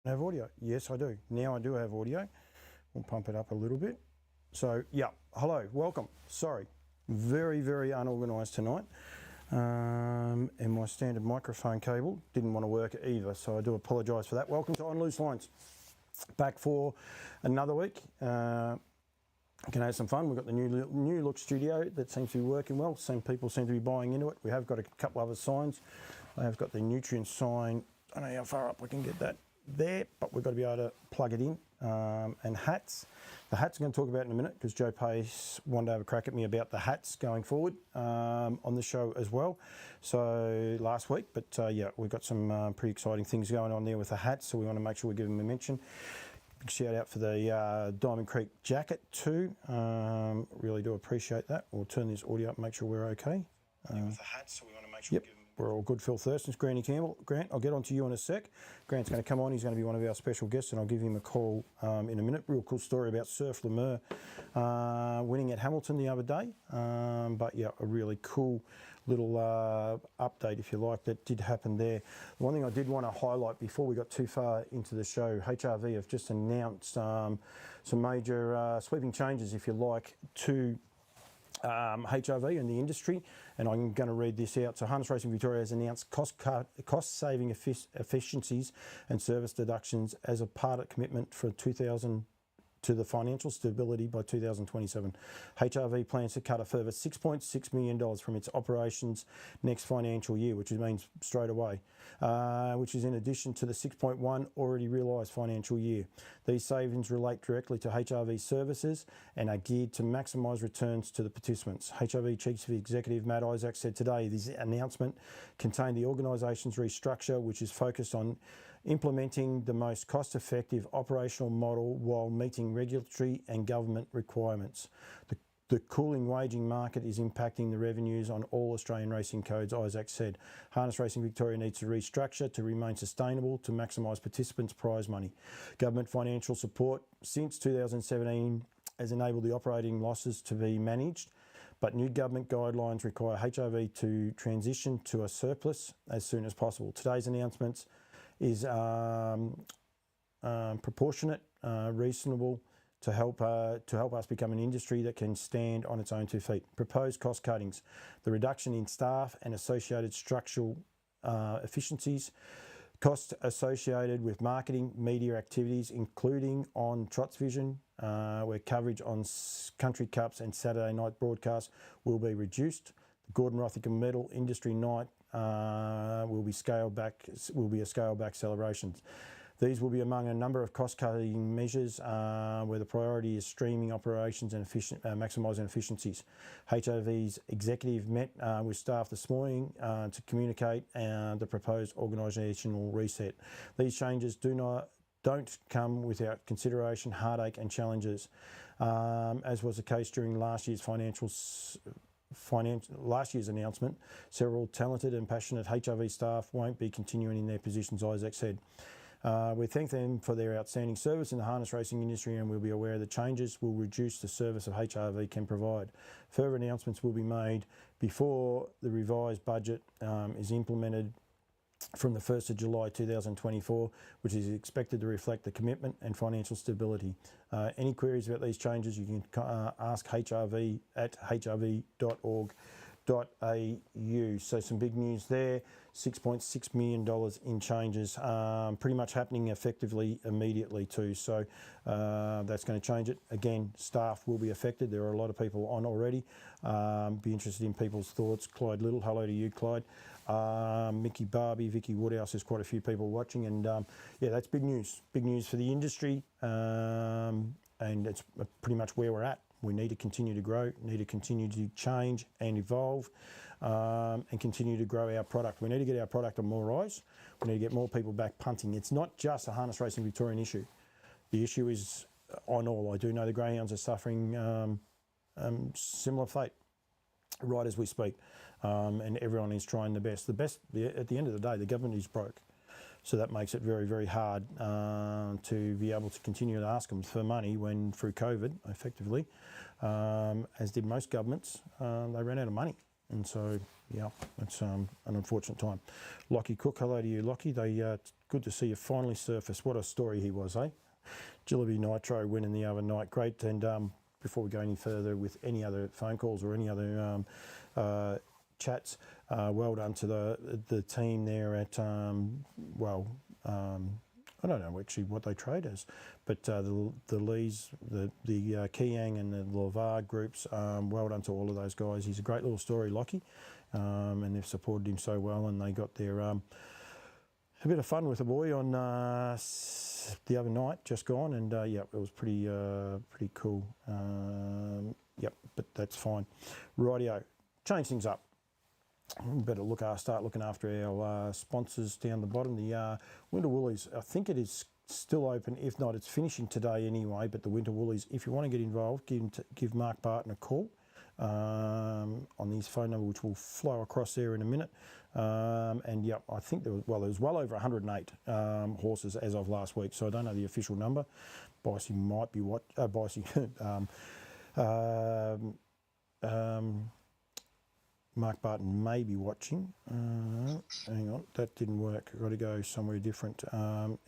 Have audio? Yes, I do. Now I do have audio. We'll pump it up a little bit. So, yeah, hello, welcome. Sorry, very, very unorganised tonight. And my standard microphone cable didn't want to work either, so I do apologise for that. Welcome to On Loose Lines. Back for another week. Can have some fun. We've got the new look studio that seems to be working well. Some people seem to be buying into it. We have got a couple other signs. I have got the nutrient sign. I don't know how far up we can get that there, but we've got to be able to plug it in. And hats. The hats I'm going to talk about in a minute because Joe Pace wanted to have a crack at me about the hats going forward on the show as well. So last week, but yeah, we've got some pretty exciting things going on there with the hats, so we want to make sure we give them a mention. Big shout out for the Diamond Creek jacket too. Really do appreciate that. We'll turn this audio up and make sure we're okay. With the hats, so we want to make sure we give them. We're all good. Phil Thurston's, Grant Campbell. Grant, I'll get on to you in a sec. Grant's going to come on. He's going to be one of our special guests, and I'll give him a call in a minute. Real cool story about Surfe La Mer winning at Hamilton the other day. But yeah, a really cool little update, if you like, that did happen there. The one thing I did want to highlight before we got too far into the show, HRV have just announced some major sweeping changes, if you like, to HRV and the industry, and I'm going to read this out. So Harness Racing Victoria has announced cost-saving efficiencies and service deductions as a part of commitment for 2000 to the financial stability by 2027. HRV plans to cut a further $6.6 million from its operations next financial year, which means straight away, which is in addition to the 6.1 already realised financial year. These savings relate directly to HRV services and are geared to maximise returns to the participants. HRV Chief Executive Matt Isaac said today this announcement contained the organisation's restructure, which is focused on implementing the most cost-effective operational model while meeting regulatory and government requirements. The cooling waging market is impacting the revenues on all Australian racing codes, Isaac said. Harness Racing Victoria needs to restructure to remain sustainable to maximise participants' prize money. Government financial support since 2017 has enabled the operating losses to be managed, but new government guidelines require HRV to transition to a surplus as soon as possible. Today's announcements is proportionate, reasonable to help us become an industry that can stand on its own 2 feet. Proposed cost cuttings, the reduction in staff and associated structural efficiencies, costs associated with marketing, media activities, including on Trots Vision, where coverage on country cups and Saturday night broadcasts will be reduced. The Gordon Rothick Medal Industry Night will be a scaled back celebrations. These will be among a number of cost-cutting measures where the priority is streaming operations and maximising efficiencies. HRV's executive met with staff this morning to communicate the proposed organisational reset. These changes don't come without consideration, heartache and challenges, as was the case during last year's announcement. Several talented and passionate HRV staff won't be continuing in their positions, Isaac said. We thank them for their outstanding service in the harness racing industry, and we'll be aware the changes will reduce the service of HRV can provide. Further announcements will be made before the revised budget is implemented from the 1st of July 2024, which is expected to reflect the commitment and financial stability. Any queries about these changes, you can ask HRV at hrv.org.au. So some big news there, $6.6 million in changes, pretty much happening effectively immediately too. So that's going to change it. Again, staff will be affected. There are a lot of people on already. Be interested in people's thoughts. Clyde Little, hello to you, Clyde. Mickey Barbie, Vicky Woodhouse, there's quite a few people watching, and yeah, that's big news for the industry, and it's pretty much where we're at. We need to continue to grow, need to continue to change and evolve, and continue to grow our product. We need to get our product on more eyes. We need to get more people back punting. It's not just a Harness Racing Victorian issue. The issue is on all. I do know the greyhounds are suffering similar fate right as we speak, and everyone is trying the best. At the end of the day, the government is broke. So that makes it very, very hard to be able to continue to ask them for money when, through COVID, effectively, as did most governments, they ran out of money. And so, yeah, it's an unfortunate time. Lockie Cook, hello to you, Lockie. Good to see you finally surface. What a story he was, eh? Jillaby Nitro winning the other night. Great. And before we go any further with any other phone calls or any other chats, well done to the team there at, I don't know actually what they trade as, but the Lees, the Kiang and the Lavar groups, well done to all of those guys. He's a great little story, Lockie, and they've supported him so well, and they got their a bit of fun with the boy on the other night, just gone, and yeah, it was pretty cool. Yep, but that's fine. Rightio, change things up. We better start looking after our sponsors down the bottom. The Winter Woolies, I think it is still open. If not, it's finishing today anyway. But the Winter Woolies, if you want to get involved, give Mark Barton a call on his phone number, which will flow across there in a minute. And yeah, I think there was well over 108 horses as of last week. So I don't know the official number. Bicey might be what Mark Barton may be watching. Hang on, that didn't work. I've got to go somewhere different.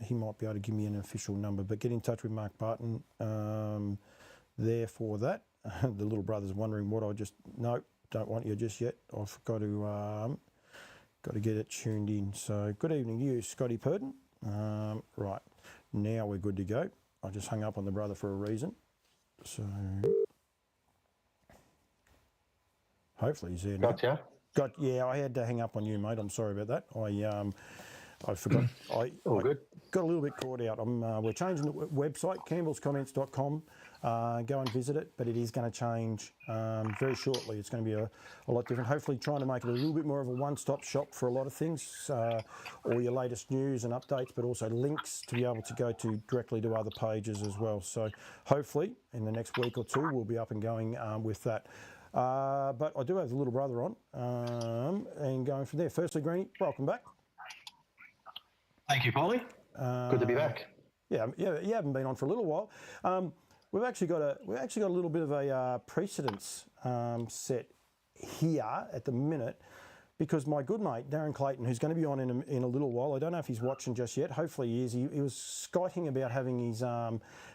He might be able to give me an official number, but get in touch with Mark Barton there for that. The little brother's wondering what no, don't want you just yet. I've got to get it tuned in. So good evening to you, Scotty Purden. Right, now we're good to go. I just hung up on the brother for a reason. So hopefully he's there now. Gotcha. Yeah, I had to hang up on you, mate. I'm sorry about that. I forgot. All good. Got a little bit caught out. We're changing the website, campbellscomments.com. Go and visit it, but it is going to change very shortly. It's going to be a lot different. Hopefully trying to make it a little bit more of a one-stop shop for a lot of things, all your latest news and updates, but also links to be able to go to directly to other pages as well. So hopefully in the next week or two, we'll be up and going with that. But I do have the little brother on and going from there. Firstly, Greenie, welcome back. Thank you, Paulie. Good to be back. Yeah, you haven't been on for a little while. We've actually got a little bit of a precedence set here at the minute, because my good mate Darren Clayton, who's going to be on in a little while, I don't know if he's watching just yet. Hopefully he is. He was skiting about having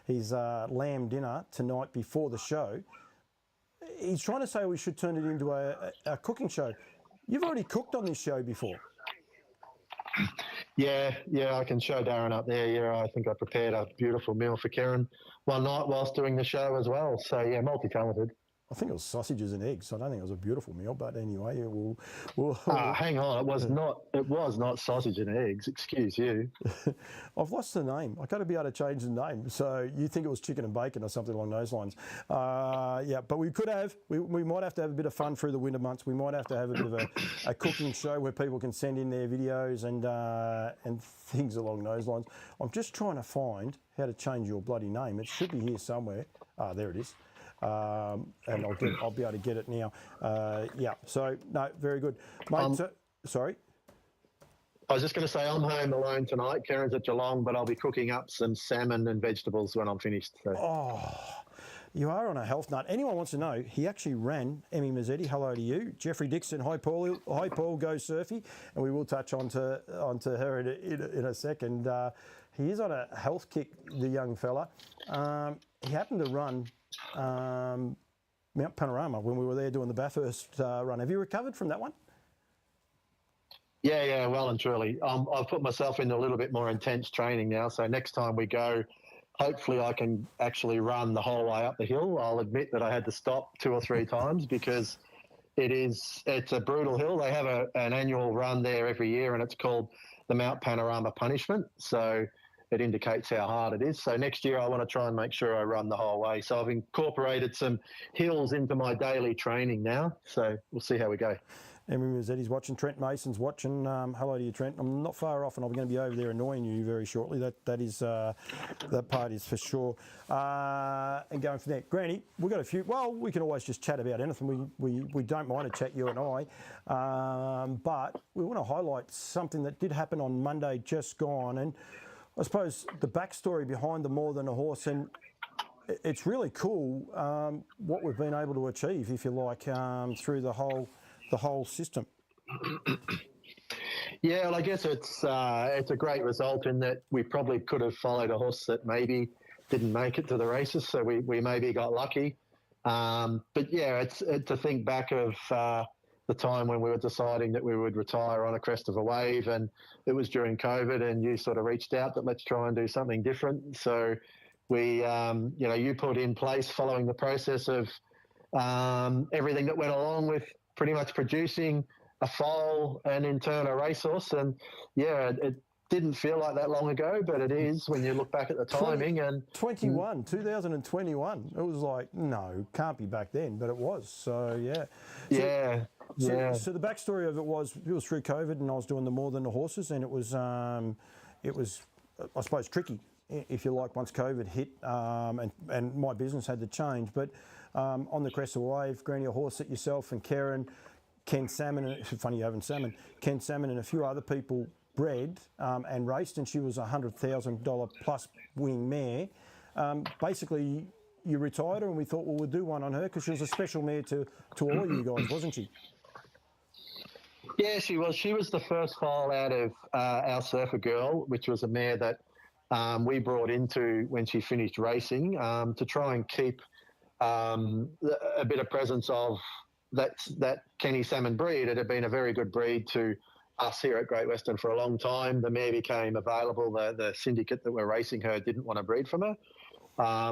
his lamb dinner tonight before the show. He's trying to say we should turn it into a cooking show. You've already cooked on this show before. Yeah, I can show Darren up there. Yeah, I think I prepared a beautiful meal for Karen one night whilst doing the show as well. So yeah, multi-talented. I think it was sausages and eggs. I don't think it was a beautiful meal, but anyway, we'll hang on. It was not sausage and eggs. Excuse you. I've lost the name. I got to be able to change the name. So you think it was chicken and bacon or something along those lines? Yeah, but we could have. We might have to have a bit of fun through the winter months. We might have to have a bit of a cooking show where people can send in their videos and things along those lines. I'm just trying to find how to change your bloody name. It should be here somewhere. There it is. And I'll be able to get it now. Yeah, so, no, very good. Mate, sorry? I was just going to say I'm home alone tonight. Karen's at Geelong, but I'll be cooking up some salmon and vegetables when I'm finished. So. Oh, you are on a health nut. Anyone wants to know, he actually ran, Emmy Mazzetti, hello to you. Jeffrey Dixon, hi Paul, go Surfy. And we will touch onto her in a second. He is on a health kick, the young fella. He happened to run Mount Panorama when we were there doing the Bathurst run. Have you recovered from that one? Yeah, well and truly. I've put myself into a little bit more intense training now. So next time we go, hopefully I can actually run the whole way up the hill. I'll admit that I had to stop 2 or 3 times because it's a brutal hill. They have an annual run there every year, and it's called the Mount Panorama Punishment. So it indicates how hard it is. So next year I want to try and make sure I run the whole way. So I've incorporated some hills into my daily training now. So we'll see how we go. Emmy Mazzetti's watching. Trent Mason's watching. Hello to you, Trent. I'm not far off, and I'm going to be over there annoying you very shortly. That part is for sure. And going from there, Granny, we've got a few. Well, we can always just chat about anything. We don't mind to chat, you and I. But we want to highlight something that did happen on Monday, just gone, and I suppose the backstory behind the More Than a Horse, and it's really cool what we've been able to achieve, if you like, through the whole the whole system? Yeah, well, I guess it's a great result in that we probably could have followed a horse that maybe didn't make it to the races, so we maybe got lucky. But yeah, it's to think back of the time when we were deciding that we would retire on a crest of a wave, and it was during COVID, and you sort of reached out that let's try and do something different. So we, you put in place, following the process of everything that went along with pretty much producing a foal and in turn a racehorse. And yeah, it didn't feel like that long ago, but it is when you look back at the timing. 2021. It was like, no, can't be back then, but it was. So yeah. So the backstory of it was through COVID, and I was doing the More Than the Horses, and it was I suppose tricky, if you like, once COVID hit, and my business had to change. But on the crest of a wave, Granny, a horse that yourself and Ken Salmon, it's funny you having salmon, Ken Salmon and a few other people bred and raced, and she was a $100,000 plus winning mare. Basically, you retired her, and we thought, well, we'll do one on her because she was a special mare to all of you guys, wasn't she? Yeah, she was. She was the first foal out of our Surfer Girl, which was a mare that we brought into when she finished racing to try and keep a bit of presence of that Kenny Salmon breed. It had been a very good breed to us here at Great Western for a long time. The mare became available. The syndicate that were racing her didn't want to breed from her.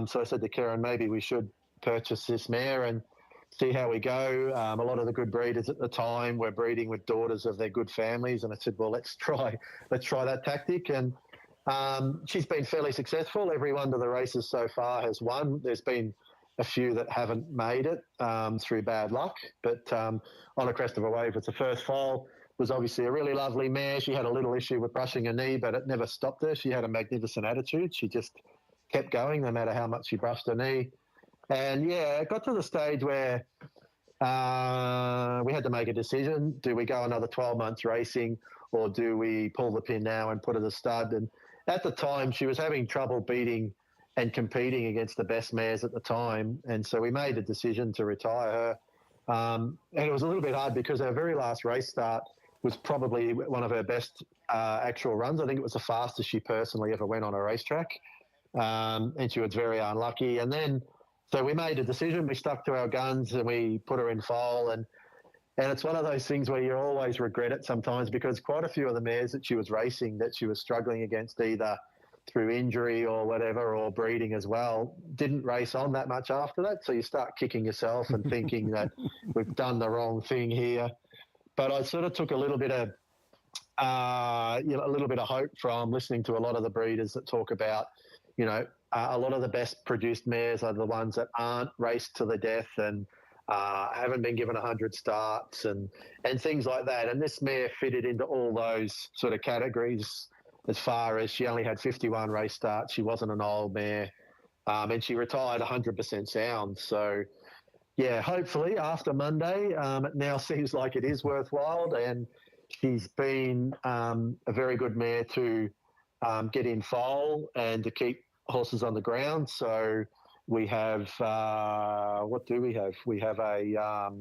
So I said to Karen, maybe we should purchase this mare and see how we go. A lot of the good breeders at the time were breeding with daughters of their good families. And I said, well, let's try that tactic. And she's been fairly successful. Every one of the races so far has won. There's been a few that haven't made it through bad luck. But on a crest of a wave, it's the first foal. Was obviously a really lovely mare. She had a little issue with brushing her knee, but it never stopped her. She had a magnificent attitude. She just kept going no matter how much she brushed her knee. And yeah, it got to the stage where we had to make a decision. Do we go another 12 months racing, or do we pull the pin now and put her to stud? And at the time, she was having trouble beating and competing against the best mares at the time. And so we made a decision to retire her. And it was a little bit hard because our very last race start was probably one of her best actual runs. I think it was the fastest she personally ever went on a racetrack. And she was very unlucky. And then, so we made a decision. We stuck to our guns and we put her in foal. And it's one of those things where you always regret it sometimes, because quite a few of the mares that she was racing, that she was struggling against either through injury or whatever, or breeding as well, didn't race on that much after that. So you start kicking yourself and thinking that we've done the wrong thing here. But I sort of took a little bit of hope from listening to a lot of the breeders that talk about, a lot of the best produced mares are the ones that aren't raced to the death and haven't been given 100 starts and things like that. And this mare fitted into all those sort of categories, as far as she only had 51 race starts. She wasn't an old mare, and she retired 100% sound. So, yeah, hopefully after Monday, it now seems like it is worthwhile, and she's been a very good mare to get in foal and to keep horses on the ground. So we have what do we have? We have a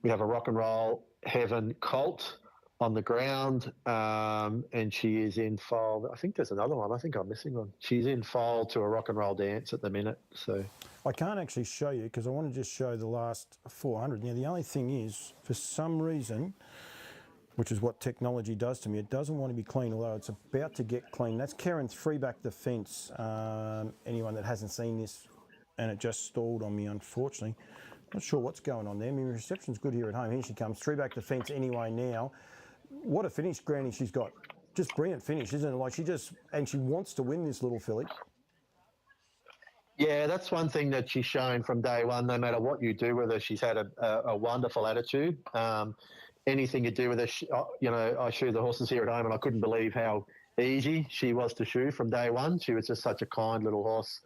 Rock and Roll Heaven colt on the ground, and she is in foal. I think there's another one. I think I'm missing one. She's in foal to a Rock and Roll Dance at the minute. So I can't actually show you because I want to just show the last 400. Now, the only thing is, for some reason, which is what technology does to me, it doesn't want to be clean, although it's about to get clean. That's Karen three back the fence. Anyone that hasn't seen this, and it just stalled on me, unfortunately. Not sure what's going on there. I mean, reception's good here at home. Here she comes, three back the fence anyway now. What a finish, Granny, she's got. Just brilliant finish, isn't it? Like she wants to win this little filly. Yeah, that's one thing that she's shown from day one. No matter what you do with her, she's had a wonderful attitude. Anything you do with her, I shoe the horses here at home, and I couldn't believe how easy she was to shoe from day one. She was just such a kind little horse.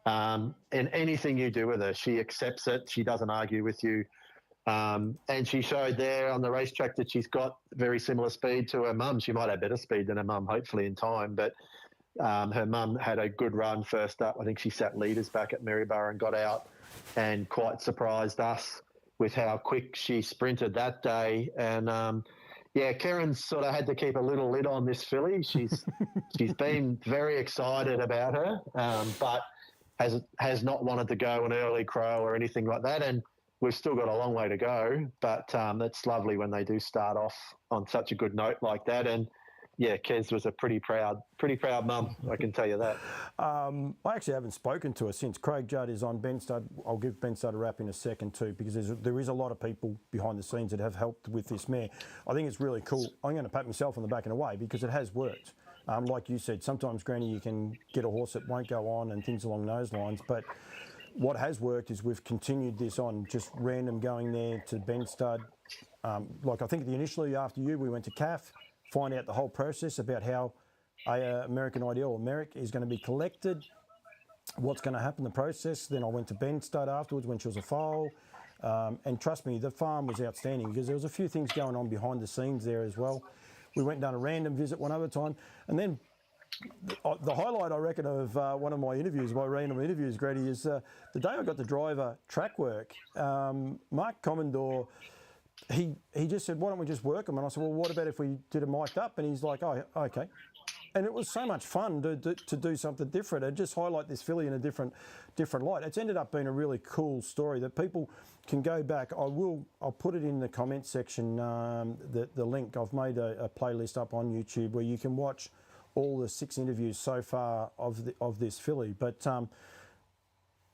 And anything you do with her, she accepts it. She doesn't argue with you. And she showed there on the racetrack that she's got very similar speed to her mum. She might have better speed than her mum, hopefully, in time. But her mum had a good run first up. I think she sat leaders back at Maryborough and got out and quite surprised us with how quick she sprinted that day. And Keren's sort of had to keep a little lid on this filly. She's been very excited about her, but has not wanted to go an early crow or anything like that. And we've still got a long way to go, but it's lovely when they do start off on such a good note like that. And yeah, Kez was a pretty proud mum, I can tell you that. I actually haven't spoken to her since. Craig Judd is on Ben Stud. I'll give Ben Stud a wrap in a second too, because there is a lot of people behind the scenes that have helped with this mare. I think it's really cool. I'm going to pat myself on the back in a way because it has worked. Like you said, sometimes, Granny, you can get a horse that won't go on and things along those lines, but what has worked is we've continued this on, just random going there to Ben Stud. Like I think initially after you, we went to CAF, find out the whole process about how American Ideal or Merrick is going to be collected, what's going to happen, the process. Then I went to Ben Stud afterwards when she was a foal. And trust me, the farm was outstanding because there was a few things going on behind the scenes there as well. We went and done a random visit one other time. And then the highlight, I reckon, of one of my interviews, my random interviews, Grady, is the day I got to drive a track work. Mark Commodore, he just said, why don't we just work them? And I said, well, what about if we did a mic'd up? And he's like, oh, okay. And it was so much fun to do something different and just highlight this filly in a different light. It's ended up being a really cool story that people can go back. I'll put it in the comment section, the link. I've made a playlist up on YouTube where you can watch all the 6 interviews so far of this filly. But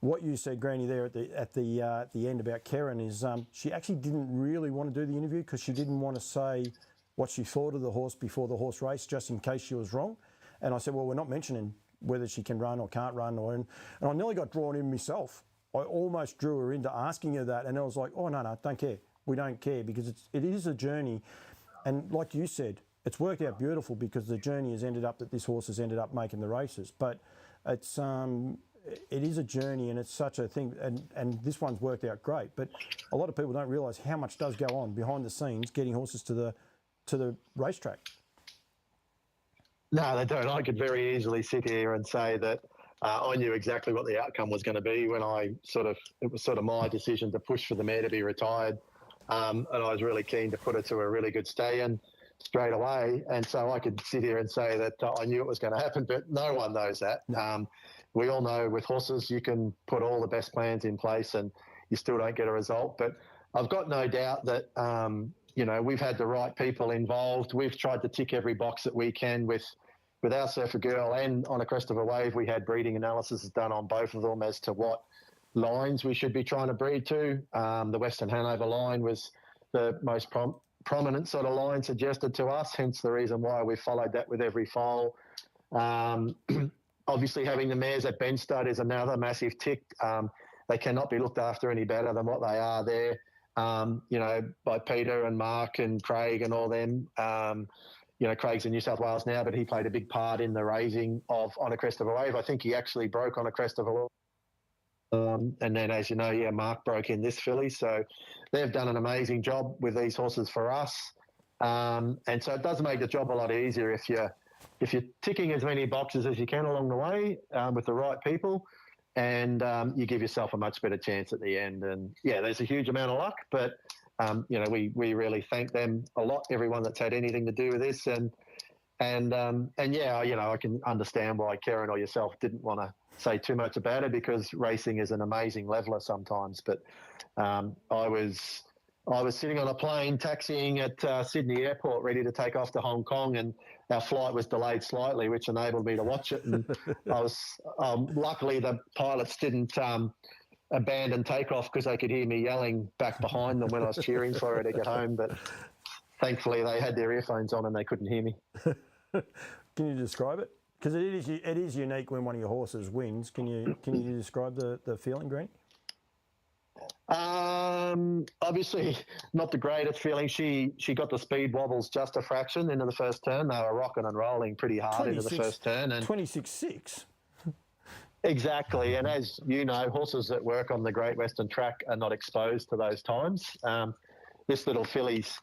what you said, Granny, there at the end about Keren is she actually didn't really want to do the interview because she didn't want to say what she thought of the horse before the horse race, just in case she was wrong. And I said, well, we're not mentioning whether she can run or can't run. And I nearly got drawn in myself. I almost drew her into asking her that. And I was like, oh, no, don't care. We don't care because it is a journey. And like you said, it's worked out beautiful because the journey has ended up that this horse has ended up making the races. But it is a journey and it's such a thing. And this one's worked out great. But a lot of people don't realise how much does go on behind the scenes getting horses to the racetrack. No, they don't. I could very easily sit here and say that I knew exactly what the outcome was going to be when it was sort of my decision to push for the mare to be retired. And I was really keen to put her to a really good stay-in straight away. And so I could sit here and say that I knew it was going to happen, but no one knows that. We all know with horses, you can put all the best plans in place and you still don't get a result. But I've got no doubt that, we've had the right people involved. We've tried to tick every box that we can with our Surfer Girl and on a Crest of a Wave. We had breeding analysis done on both of them as to what lines we should be trying to breed to. The Western Hanover line was the most prominent sort of line suggested to us, hence the reason why we followed that with every foal. Obviously, having the mares at Ben Stud is another massive tick. They cannot be looked after any better than what they are there. By Peter and Mark and Craig and all them. Craig's in New South Wales now, but he played a big part in the raising of On a Crest of a Wave. I think he actually broke On a Crest of a Wave. And then, as you know, Mark broke in this filly. So they've done an amazing job with these horses for us. And so it does make the job a lot easier if you're ticking as many boxes as you can along the way with the right people. And you give yourself a much better chance at the end. And there's a huge amount of luck, but we really thank them a lot. Everyone that's had anything to do with this, and I can understand why Keren or yourself didn't want to say too much about it because racing is an amazing leveler sometimes. But I was sitting on a plane taxiing at Sydney Airport, ready to take off to Hong Kong, and our flight was delayed slightly, which enabled me to watch it. And I was luckily the pilots didn't abandon takeoff because they could hear me yelling back behind them when I was cheering for her to get home. But thankfully, they had their earphones on and they couldn't hear me. Can you describe it? Because it is unique when one of your horses wins. Can you describe the feeling, Grant? Obviously not the greatest feeling. She got the speed wobbles just a fraction into the first turn. They were rocking and rolling pretty hard into the first turn. And 26.6. Exactly. And as you know, horses that work on the Great Western Track are not exposed to those times. This little filly's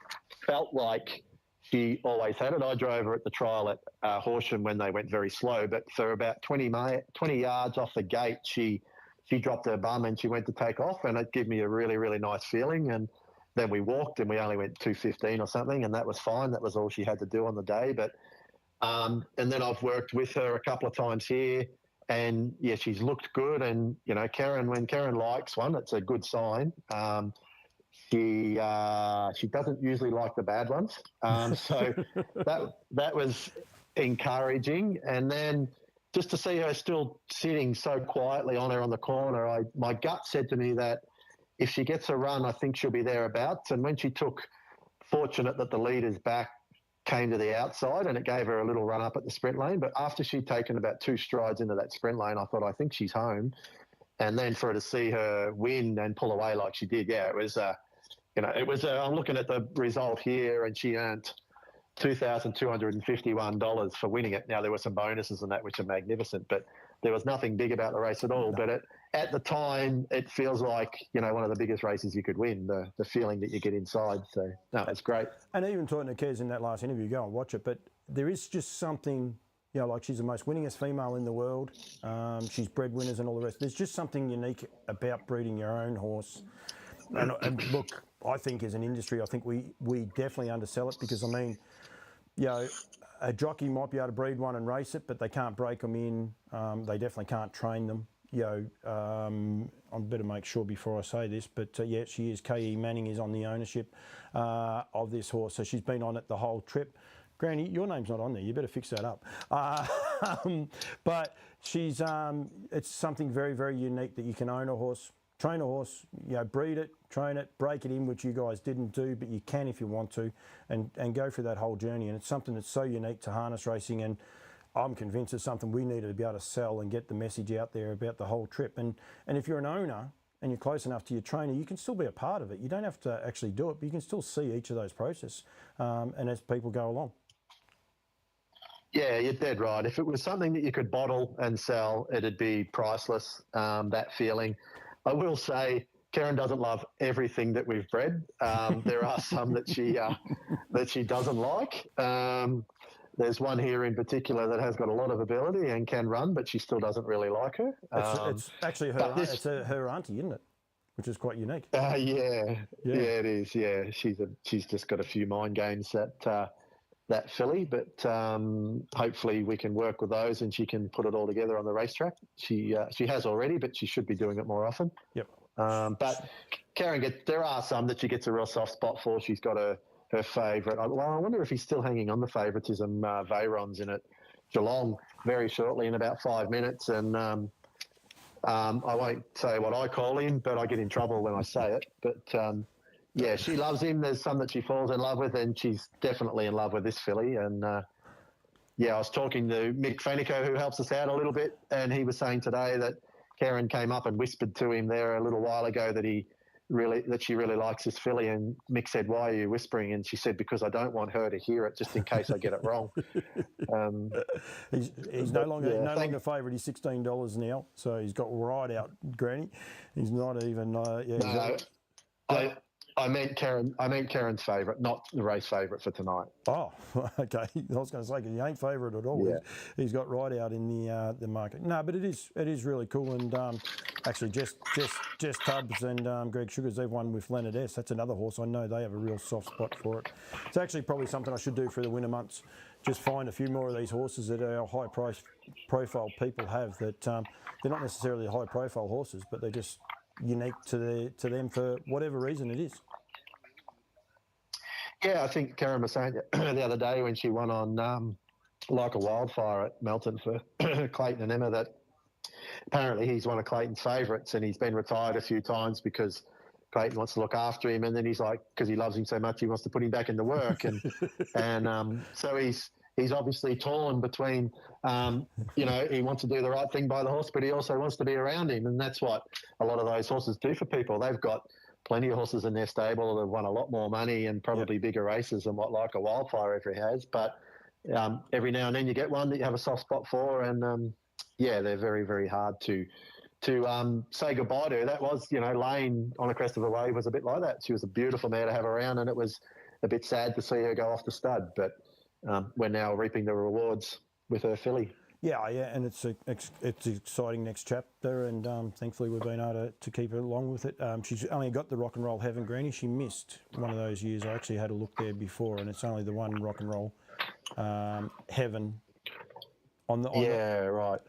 felt like she always had it. I drove her at the trial at Horsham when they went very slow, but for about 20 yards off the gate, she she dropped her bum and she went to take off, and it gave me a really, really nice feeling. And then we walked and we only went 2:15 or something, and that was fine. That was all she had to do on the day. But and then I've worked with her a couple of times here, and yeah, she's looked good. And you know, when Karen likes one, it's a good sign. She doesn't usually like the bad ones, so that was encouraging. And then just to see her still sitting so quietly on her on the corner, my gut said to me that if she gets a run, I think she'll be thereabouts. And when she took, fortunate that the leader's back came to the outside and it gave her a little run up at the sprint lane. But after she'd taken about 2 strides into that sprint lane, I thought, I think she's home. And then for her to see her win and pull away like she did, yeah, it was, I'm looking at the result here, and she earned $2,251 for winning it. Now, there were some bonuses and that, which are magnificent, but there was nothing big about the race at all. But at the time, it feels like, one of the biggest races you could win, the feeling that you get inside. So, no, it's great. And even talking to Kez in that last interview, go and watch it, but there is just something, like she's the most winningest female in the world. She's bred winners and all the rest. There's just something unique about breeding your own horse. And look, I think as an industry, I think we definitely undersell it, because, a jockey might be able to breed one and race it, but they can't break them in. They definitely can't train them. I better make sure before I say this, but yeah, she is. K.E. Manning is on the ownership of this horse, so she's been on it the whole trip. Granny, your name's not on there. You better fix that up. But she's it's something very, very unique that you can own a horse, train a horse, breed it, train it, break it in, which you guys didn't do, but you can if you want to, and go through that whole journey. And it's something that's so unique to harness racing, and I'm convinced it's something we need to be able to sell and get the message out there about the whole trip. And if you're an owner and you're close enough to your trainer, you can still be a part of it. You don't have to actually do it, but you can still see each of those processes, and as people go along. Yeah, you're dead right. If it was something that you could bottle and sell, it'd be priceless, that feeling. I will say Karen doesn't love everything that we've bred. There are some that she doesn't like. There's one here in particular that has got a lot of ability and can run, but she still doesn't really like her. It's actually her auntie, isn't it? Which is quite unique. Yeah, it is. Yeah, she's just got a few mind games, that filly, but hopefully we can work with those and she can put it all together on the racetrack. She has already, but she should be doing it more often. Yep. But Karen there are some that she gets a real soft spot for. She's got her favourite. Well, I wonder if he's still hanging on the favouritism. Veyron's in at Geelong very shortly, in about 5 minutes, and I won't say what I call him, but I get in trouble when I say it. But yeah, she loves him. There's some that she falls in love with, and she's definitely in love with this filly. And yeah, I was talking to Mick Fenico, who helps us out a little bit, and he was saying today that Karen came up and whispered to him there a little while ago that she really likes this filly. And Mick said, "Why are you whispering?" And she said, "Because I don't want her to hear it, just in case I get it wrong." He's no longer favourite. He's $16 now, so he's got right out, Granny. He's not even. I meant Karen's favourite, not the race favourite for tonight. Oh, okay. I was going to say, because he ain't favourite at all. Yeah. He's got right out in the market. No, but it is really cool. And actually, Jess Tubbs and Greg Sugars, they've won with Leonard S. That's another horse I know they have a real soft spot for it. It's actually probably something I should do for the winter months. Just find a few more of these horses that our high price profile people have that they're not necessarily high profile horses, but they're just unique to them for whatever reason it is. Yeah, I think Karen was saying the other day when she won on Like a Wildfire at Melton for Clayton and Emma that apparently he's one of Clayton's favourites, and he's been retired a few times because Clayton wants to look after him, and then he's like, because he loves him so much, he wants to put him back into work, and so he's obviously torn between, he wants to do the right thing by the horse, but he also wants to be around him, and that's what a lot of those horses do for people. They've got plenty of horses in their stable that have won a lot more money and probably bigger races than what Like a Wildfire ever has, but every now and then you get one that you have a soft spot for, and they're very, very hard to say goodbye to. That was, Lane on the Crest of a Wave was a bit like that. She was a beautiful mare to have around, and it was a bit sad to see her go off the stud, but we're now reaping the rewards with her filly. Yeah, and it's an exciting next chapter, and thankfully we've been able to keep her along with it. She's only got the Rock and Roll Heaven Granny. She missed one of those years. I actually had a look there before, and it's only the one Rock and Roll Heaven on the right.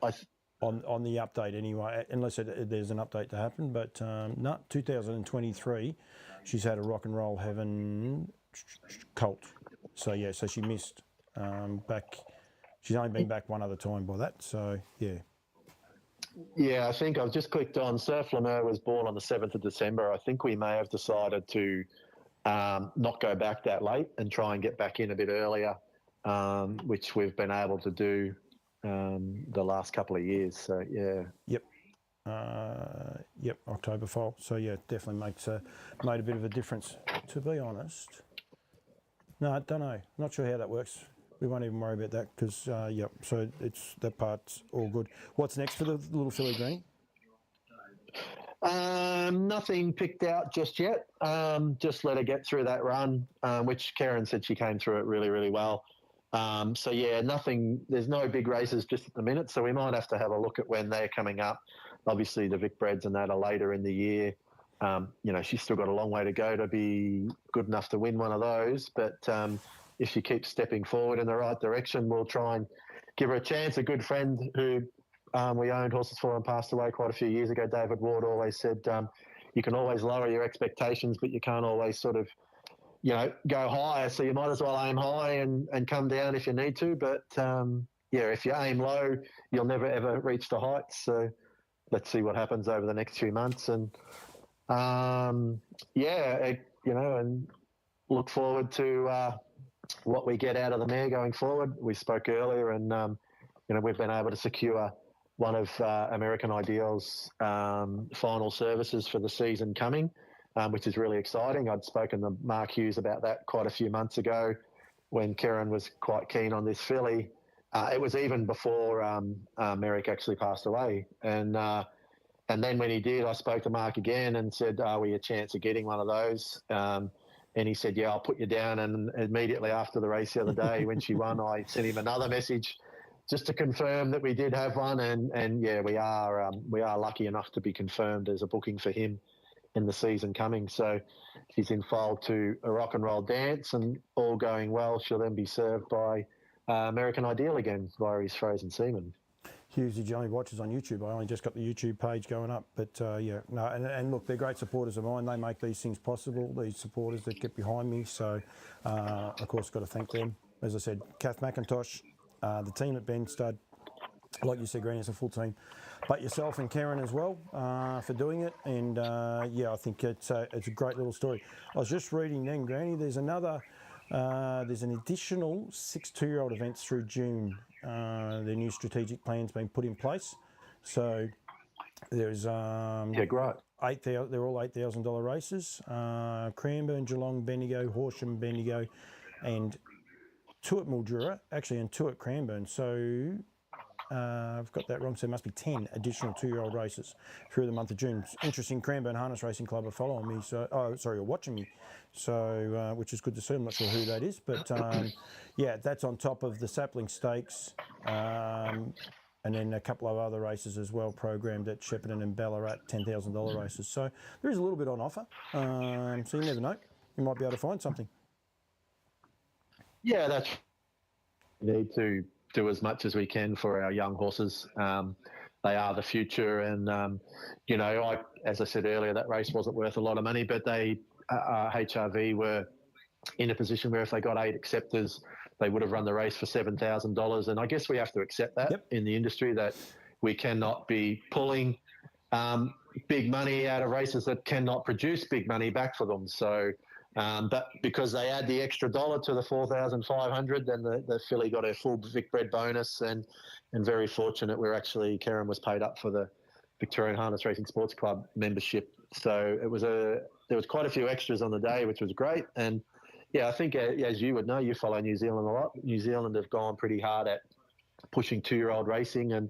on the update anyway, unless there's an update to happen. But no, 2023, she's had a Rock and Roll Heaven Colt. So yeah, so she missed back. She's only been back one other time by that. So yeah. Yeah, I think I've just clicked on Surfe La Mer was born on the 7th of December. I think we may have decided to not go back that late and try and get back in a bit earlier, which we've been able to do the last couple of years. So yeah. Yep, October fall. So yeah, definitely made a bit of a difference. To be honest, no, I don't know. Not sure how that works. We won't even worry about that because yep. So it's that part's all good. What's next for the little filly Granny? Nothing picked out just yet. Just let her get through that run, which Karen said she came through it really, really well. So yeah, nothing. There's no big races just at the minute, so we might have to have a look at when they're coming up. Obviously, the Vic Breds and that are later in the year. She's still got a long way to go to be good enough to win one of those. But if she keeps stepping forward in the right direction, we'll try and give her a chance. A good friend who we owned horses for and passed away quite a few years ago, David Ward, always said you can always lower your expectations, but you can't always sort of go higher. So you might as well aim high and come down if you need to. But if you aim low, you'll never ever reach the heights. So let's see what happens over the next few months. And and look forward to what we get out of the mare going forward. We spoke earlier, and we've been able to secure one of American Ideal's final services for the season coming, which is really exciting. I'd spoken to Mark Hughes about that quite a few months ago when Karen was quite keen on this filly. It was even before Merrick actually passed away. And then when he did, I spoke to Mark again and said, are we a chance of getting one of those? And he said, yeah, I'll put you down. And immediately after the race the other day, when she won, I sent him another message just to confirm that we did have one. And yeah, we are lucky enough to be confirmed as a booking for him in the season coming. So she's in foal to a Rock and Roll Dance, and all going well, she'll then be served by American Ideal again via his Frozen Seaman. Hughes, he only watches on YouTube. I only just got the YouTube page going up. But and look, they're great supporters of mine. They make these things possible, these supporters that get behind me. So, of course, got to thank them. As I said, Kath McIntosh, the team at Ben Stud, like you said, Granny, it's a full team. But yourself and Karen as well for doing it. And, I think it's a great little story. I was just reading then, Granny, there's an additional 6 2-year-old events through June. Their new strategic plan's been put in place. So there's great. They're all $8,000 races. Cranbourne, Geelong, Bendigo, Horsham, Bendigo, and 2 at Mildura, actually, and 2 at Cranbourne. So I've got that wrong. So there must be 10 additional 2-year-old races through the month of June. It's interesting, Cranbourne Harness Racing Club are following me, or watching me. So, which is good to see. I'm not sure who that is, but that's on top of the Sapling Stakes, and then a couple of other races as well programmed at Shepparton and Ballarat, $10,000 races. So there is a little bit on offer. So you never know, you might be able to find something. Yeah, that's. We need to do as much as we can for our young horses. They are the future, and as I said earlier, that race wasn't worth a lot of money, but they HRV were in a position where if they got 8 acceptors, they would have run the race for $7,000. And I guess we have to accept that in the industry, that we cannot be pulling big money out of races that cannot produce big money back for them. So, but because they add the extra dollar to the $4,500, then the filly got a full Vic Bred bonus, and very fortunate. Karen was paid up for the Victorian Harness Racing Sports Club membership. So there was quite a few extras on the day, which was great. And yeah, I think as you would know, you follow New Zealand a lot. New Zealand have gone pretty hard at pushing 2-year-old racing. And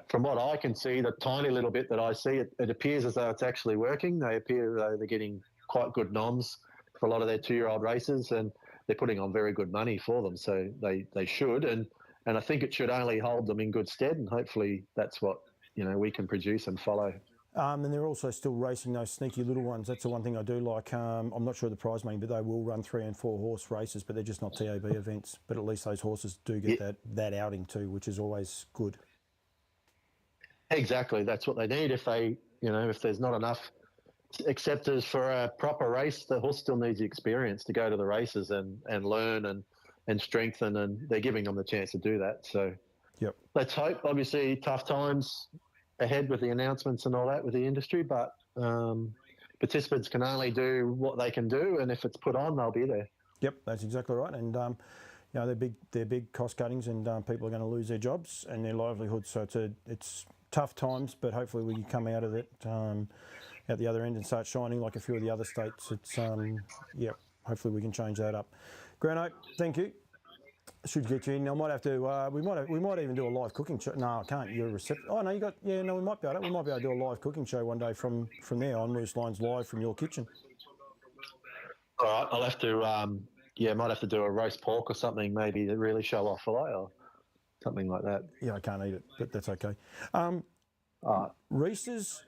from what I can see, the tiny little bit that I see, it appears as though it's actually working. They appear as though they're getting quite good noms for a lot of their 2-year-old races, and they're putting on very good money for them. So they should. And and I think it should only hold them in good stead, and hopefully that's what we can produce and follow. And they're also still racing those sneaky little ones. That's the one thing I do like. I'm not sure the prize money, but they will run 3 and 4 horse races, but they're just not TAB events. But at least those horses do get that outing too, which is always good. Exactly, that's what they need. If there's not enough acceptors for a proper race, the horse still needs the experience to go to the races and learn and strengthen, and they're giving them the chance to do that. So let's hope. Obviously, tough times ahead with the announcements and all that with the industry, but participants can only do what they can do, and if it's put on, they'll be there. Yep, that's exactly right. And they're big cost cuttings, and people are going to lose their jobs and their livelihoods. So it's tough times, but hopefully we can come out of it at the other end and start shining like a few of the other states. It's hopefully we can change that up. Grant, thank you. Should get you in. I might have to. We might even do a live cooking show. No, I can't. You're a reception. Oh no, you got. Yeah, no, we might be able to do a live cooking show one day from there on Loose Lines live from your kitchen. All right, I'll have to. Might have to do a roast pork or something maybe to really show off filet or something like that. Yeah, I can't eat it, but that's okay. Reese's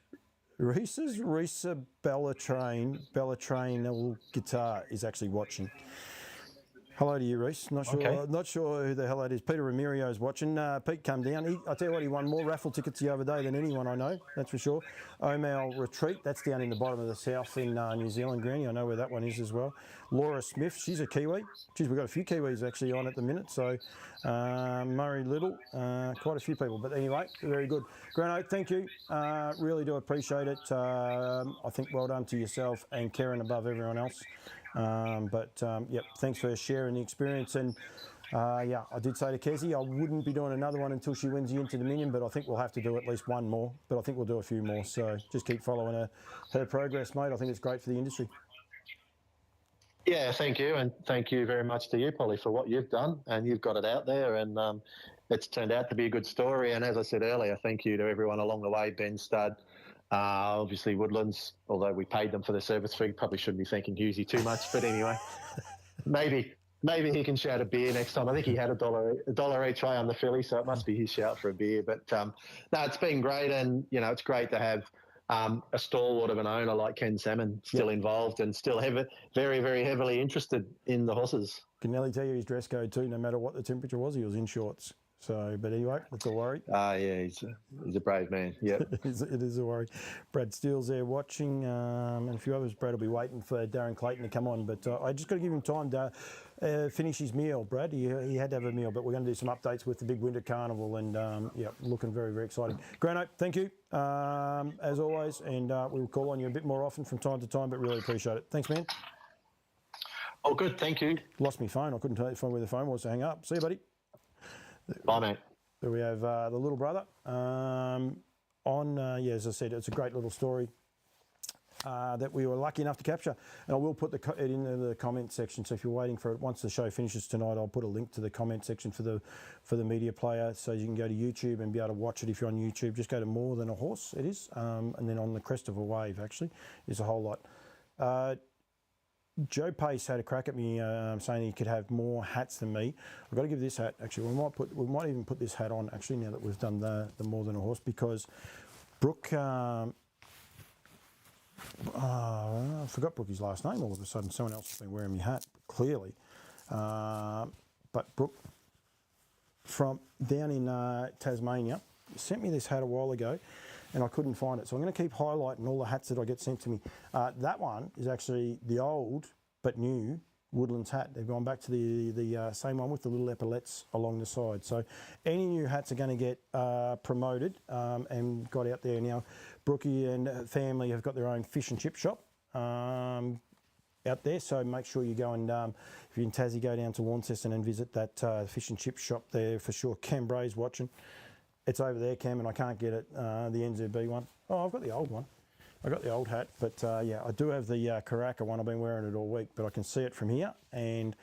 Bellatrain guitar is actually watching. Hello to you, Reese. Not sure who the hell that is. Peter Ramirio is watching. Pete, come down. I tell you what, he won more raffle tickets the other day than anyone I know. That's for sure. Omal Retreat. That's down in the bottom of the south in New Zealand, Granny. I know where that one is as well. Laura Smith. She's a Kiwi. Geez, we've got a few Kiwis actually on at the minute. So Murray Little. Quite a few people. But anyway, very good. Grant, thank you. Really do appreciate it. I think well done to yourself and Karen above everyone else. Thanks for sharing the experience. And I did say to Kezi I wouldn't be doing another one until she wins the Into Dominion, but I think we'll have to do at least one more. But I think we'll do a few more. So just keep following her progress, mate. I think it's great for the industry. Yeah, thank you. And thank you very much to you, Polly, for what you've done. And you've got it out there, and it's turned out to be a good story. And as I said earlier, thank you to everyone along the way, Ben Stud. Obviously Woodlands, although we paid them for the service fee, probably shouldn't be thanking Husey too much, but anyway, maybe he can shout a beer next time. I think he had a dollar each way on the filly, so it must be his shout for a beer. But no, it's been great, and it's great to have a stalwart of an owner like Ken Salmon still involved and still very, very heavily interested in the horses. Can Nelly tell you his dress code too? No matter what the temperature was, he was in shorts. So, but anyway, that's a worry. He's a brave man. Yeah, it is a worry. Brad Steele's there watching, and a few others. Brad will be waiting for Darren Clayton to come on, but I just got to give him time to finish his meal. Brad, he had to have a meal, but we're going to do some updates with the big winter carnival, and looking very, very exciting. Grant, thank you as always, and we'll call on you a bit more often from time to time, but really appreciate it. Thanks, man. Oh, good. Thank you. Lost my phone. I couldn't tell you where the phone was to hang up. See you, buddy. Bye, mate. There we have the little brother. As I said, it's a great little story that we were lucky enough to capture. And I will put it into the comment section. So if you're waiting for it, once the show finishes tonight, I'll put a link to the comment section for the media player, so you can go to YouTube and be able to watch it if you're on YouTube. Just go to More Than a Horse, it is. And then On the Crest of a Wave, actually, is a whole lot. Joe Pace had a crack at me saying he could have more hats than me. I've got to give this hat, actually, we might even put this hat on, actually, now that we've done the More Than a Horse, because Brooke, I forgot Brookie's last name all of a sudden. Someone else has been wearing my hat, clearly. But Brooke, from down in Tasmania, sent me this hat a while ago, and I couldn't find it. So I'm going to keep highlighting all the hats that I get sent to me. That one is actually the old but new Woodlands hat. They've gone back to the same one with the little epaulets along the side. So any new hats are going to get promoted and got out there now. Brookie and family have got their own fish and chip shop out there. So make sure you go and, if you're in Tassie, go down to Launceston and visit that fish and chip shop there for sure. Cam Bray's watching. It's over there, Cam, and I can't get it, the NZB one. Oh, I've got the old one. I got the old hat, but I do have the Karaka one. I've been wearing it all week, but I can see it from here. And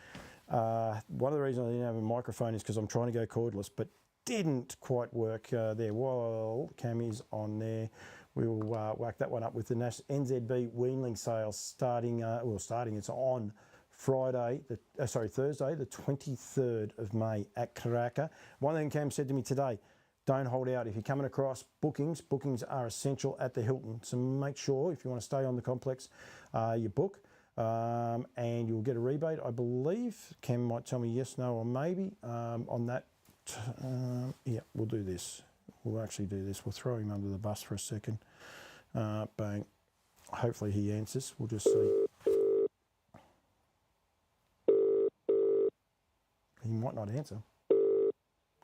one of the reasons I didn't have a microphone is because I'm trying to go cordless, but didn't quite work there. While Cam is on there, we will whack that one up with the NZB weanling sales starting, it's on Thursday, the 23rd of May at Karaka. One thing Cam said to me today, don't hold out. If you're coming across bookings are essential at the Hilton. So make sure if you want to stay on the complex, you book and you'll get a rebate. I believe Cam might tell me yes, no, or maybe on that. Yeah, we'll do this. We'll actually do this. We'll throw him under the bus for a second. Bang. Hopefully he answers. We'll just see. He might not answer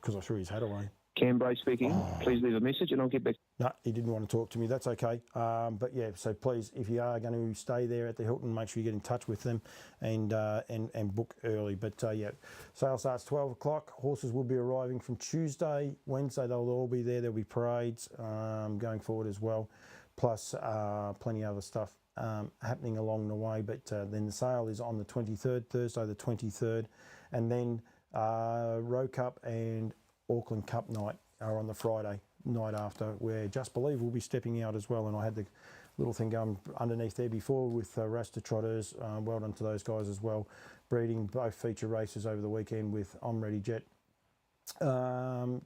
because I threw his hat away. Cambray speaking. Please leave a message and I'll get back. No, he didn't want to talk to me. That's okay. But yeah, so please, if you are going to stay there at the Hilton, make sure you get in touch with them and book early. But yeah, sale starts 12 o'clock. Horses will be arriving from Tuesday, Wednesday. They'll all be there. There'll be parades going forward as well, plus plenty of other stuff happening along the way. But then the sale is on the 23rd, Thursday the 23rd, and then Roe Cup and Auckland Cup night are on the Friday night after, where Just Believe will be stepping out as well. And I had the little thing going underneath there before with Rasta Trotters. Well done to those guys as well. Breeding both feature races over the weekend with I'm Ready Jet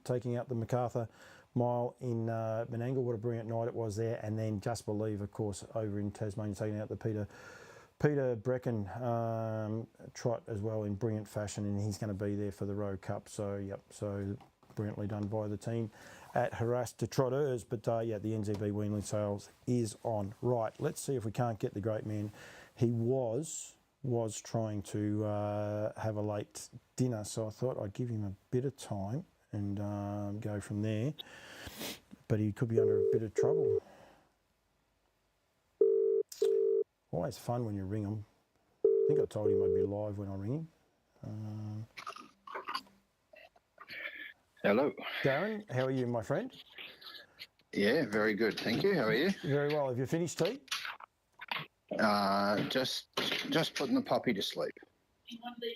taking out the MacArthur Mile in Menangle. What a brilliant night it was there. And then Just Believe, of course, over in Tasmania, taking out the Peter Brecken trot as well in brilliant fashion, and he's going to be there for the Roe Cup. So, yep, so brilliantly done by the team at Harassed Trotters. But, yeah, the NZB Weanling sales is on. Right, let's see if we can't get the great man. He was trying to have a late dinner, so I thought I'd give him a bit of time and go from there. But he could be under a bit of trouble. Always fun when you ring him. I think I told him I'd be live when I ring him. Hello. Darren, how are you, my friend? Yeah, very good. Thank you. How are you? Very well. Have you finished tea? Just putting the puppy to sleep.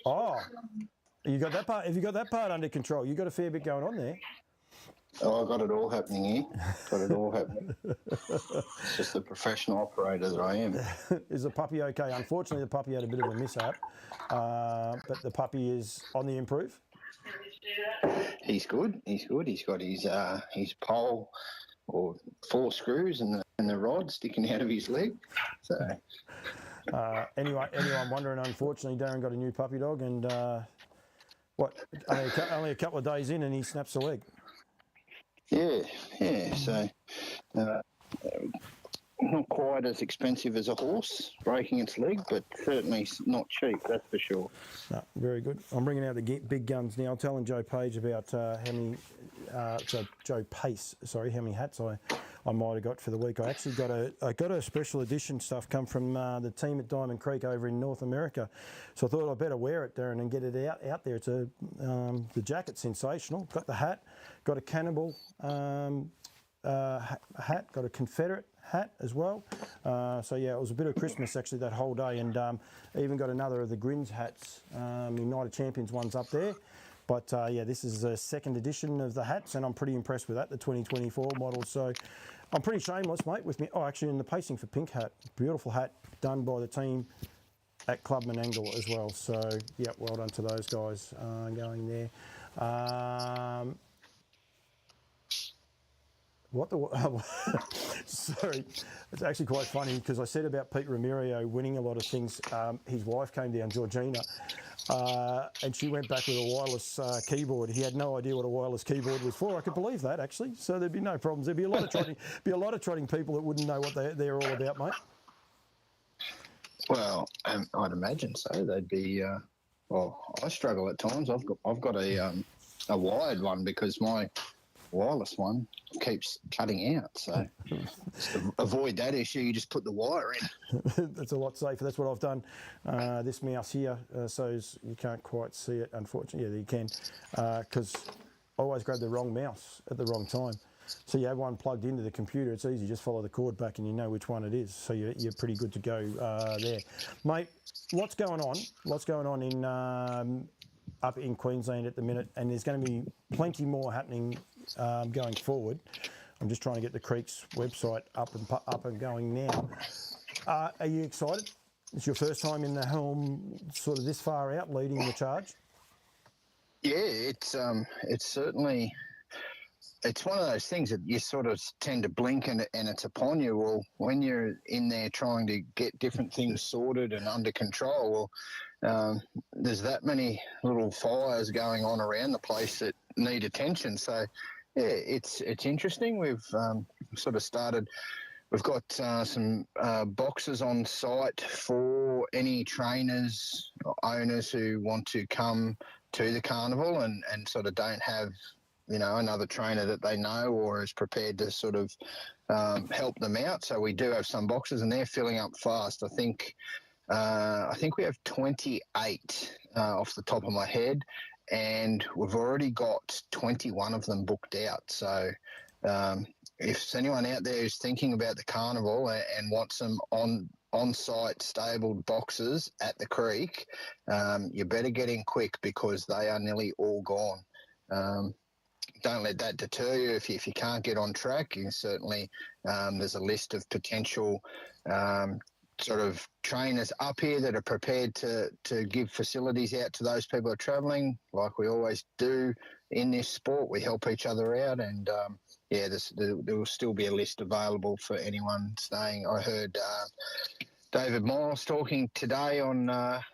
Oh, you got that part? Have you got that part under control? You got a fair bit going on there. Oh, I got it all happening here. Got it all happening. It's just the professional operator that I am. Is the puppy okay? Unfortunately, the puppy had a bit of a mishap, but the puppy is on the improve. He's good. He's good. He's got his pole or 4 screws and the rod sticking out of his leg. So Anyone wondering? Unfortunately, Darren got a new puppy dog, and only a couple of days in, and he snaps the leg. Yeah. So not quite as expensive as a horse breaking its leg, but certainly not cheap, that's for sure. No, very good. I'm bringing out the big guns now. Telling Joe Page about Joe Pace, sorry, how many hats I might have got for the week. I actually got a special edition stuff come from the team at Diamond Creek over in North America. So I thought I'd better wear it, Darren, and get it out there. It's the jacket's sensational. Got the hat, got a Cannibal hat, got a Confederate hat as well. So yeah, it was a bit of Christmas actually that whole day, and even got another of the Grins hats, United Champions ones up there. But yeah, this is the second edition of the hats, and I'm pretty impressed with that, the 2024 model. So I'm pretty shameless, mate, with me. Oh, actually, in the pacing for pink hat, beautiful hat done by the team at Club Menangle as well. So yeah, well done to those guys going there. Sorry, it's actually quite funny because I said about Pete Ramirio winning a lot of things. His wife came down, Georgina, and she went back with a wireless keyboard. He had no idea what a wireless keyboard was for. I could believe that actually. So there'd be no problems. There'd be a lot of trotting people that wouldn't know what they're all about, mate. Well, I'd imagine so. They'd be. Well, I struggle at times. I've got a wired one because my wireless one keeps cutting out. So to avoid that issue, you just put the wire in. That's a lot safer. That's what I've done. This mouse here, so you can't quite see it, unfortunately. Yeah, you can, because I always grab the wrong mouse at the wrong time. So you have one plugged into the computer, it's easy, just follow the cord back and you know which one it is. So you're pretty good to go there. Mate, lots going on in up in Queensland at the minute, and there's going to be plenty more happening going forward. I'm just trying to get the Creeks website up and going now. Are you excited? It's your first time in the helm, sort of this far out, leading the charge. Yeah, it's certainly, it's one of those things that you sort of tend to blink and it's upon you. Well, when you're in there trying to get different things sorted and under control, there's that many little fires going on around the place that need attention. So, yeah, it's interesting. We've sort of started. We've got some boxes on site for any trainers or owners who want to come to the carnival and sort of don't have, another trainer that they know or is prepared to sort of help them out. So we do have some boxes and they're filling up fast. I think we have 28 off the top of my head, and we've already got 21 of them booked out. So if anyone out there is thinking about the carnival and wants some on-site stabled boxes at the creek, you better get in quick because they are nearly all gone. Don't let that deter you. If you can't get on track, you certainly there's a list of potential sort of trainers up here that are prepared to give facilities out to those people who are travelling, like we always do in this sport. We help each other out, and there will still be a list available for anyone staying. I heard David Miles talking today on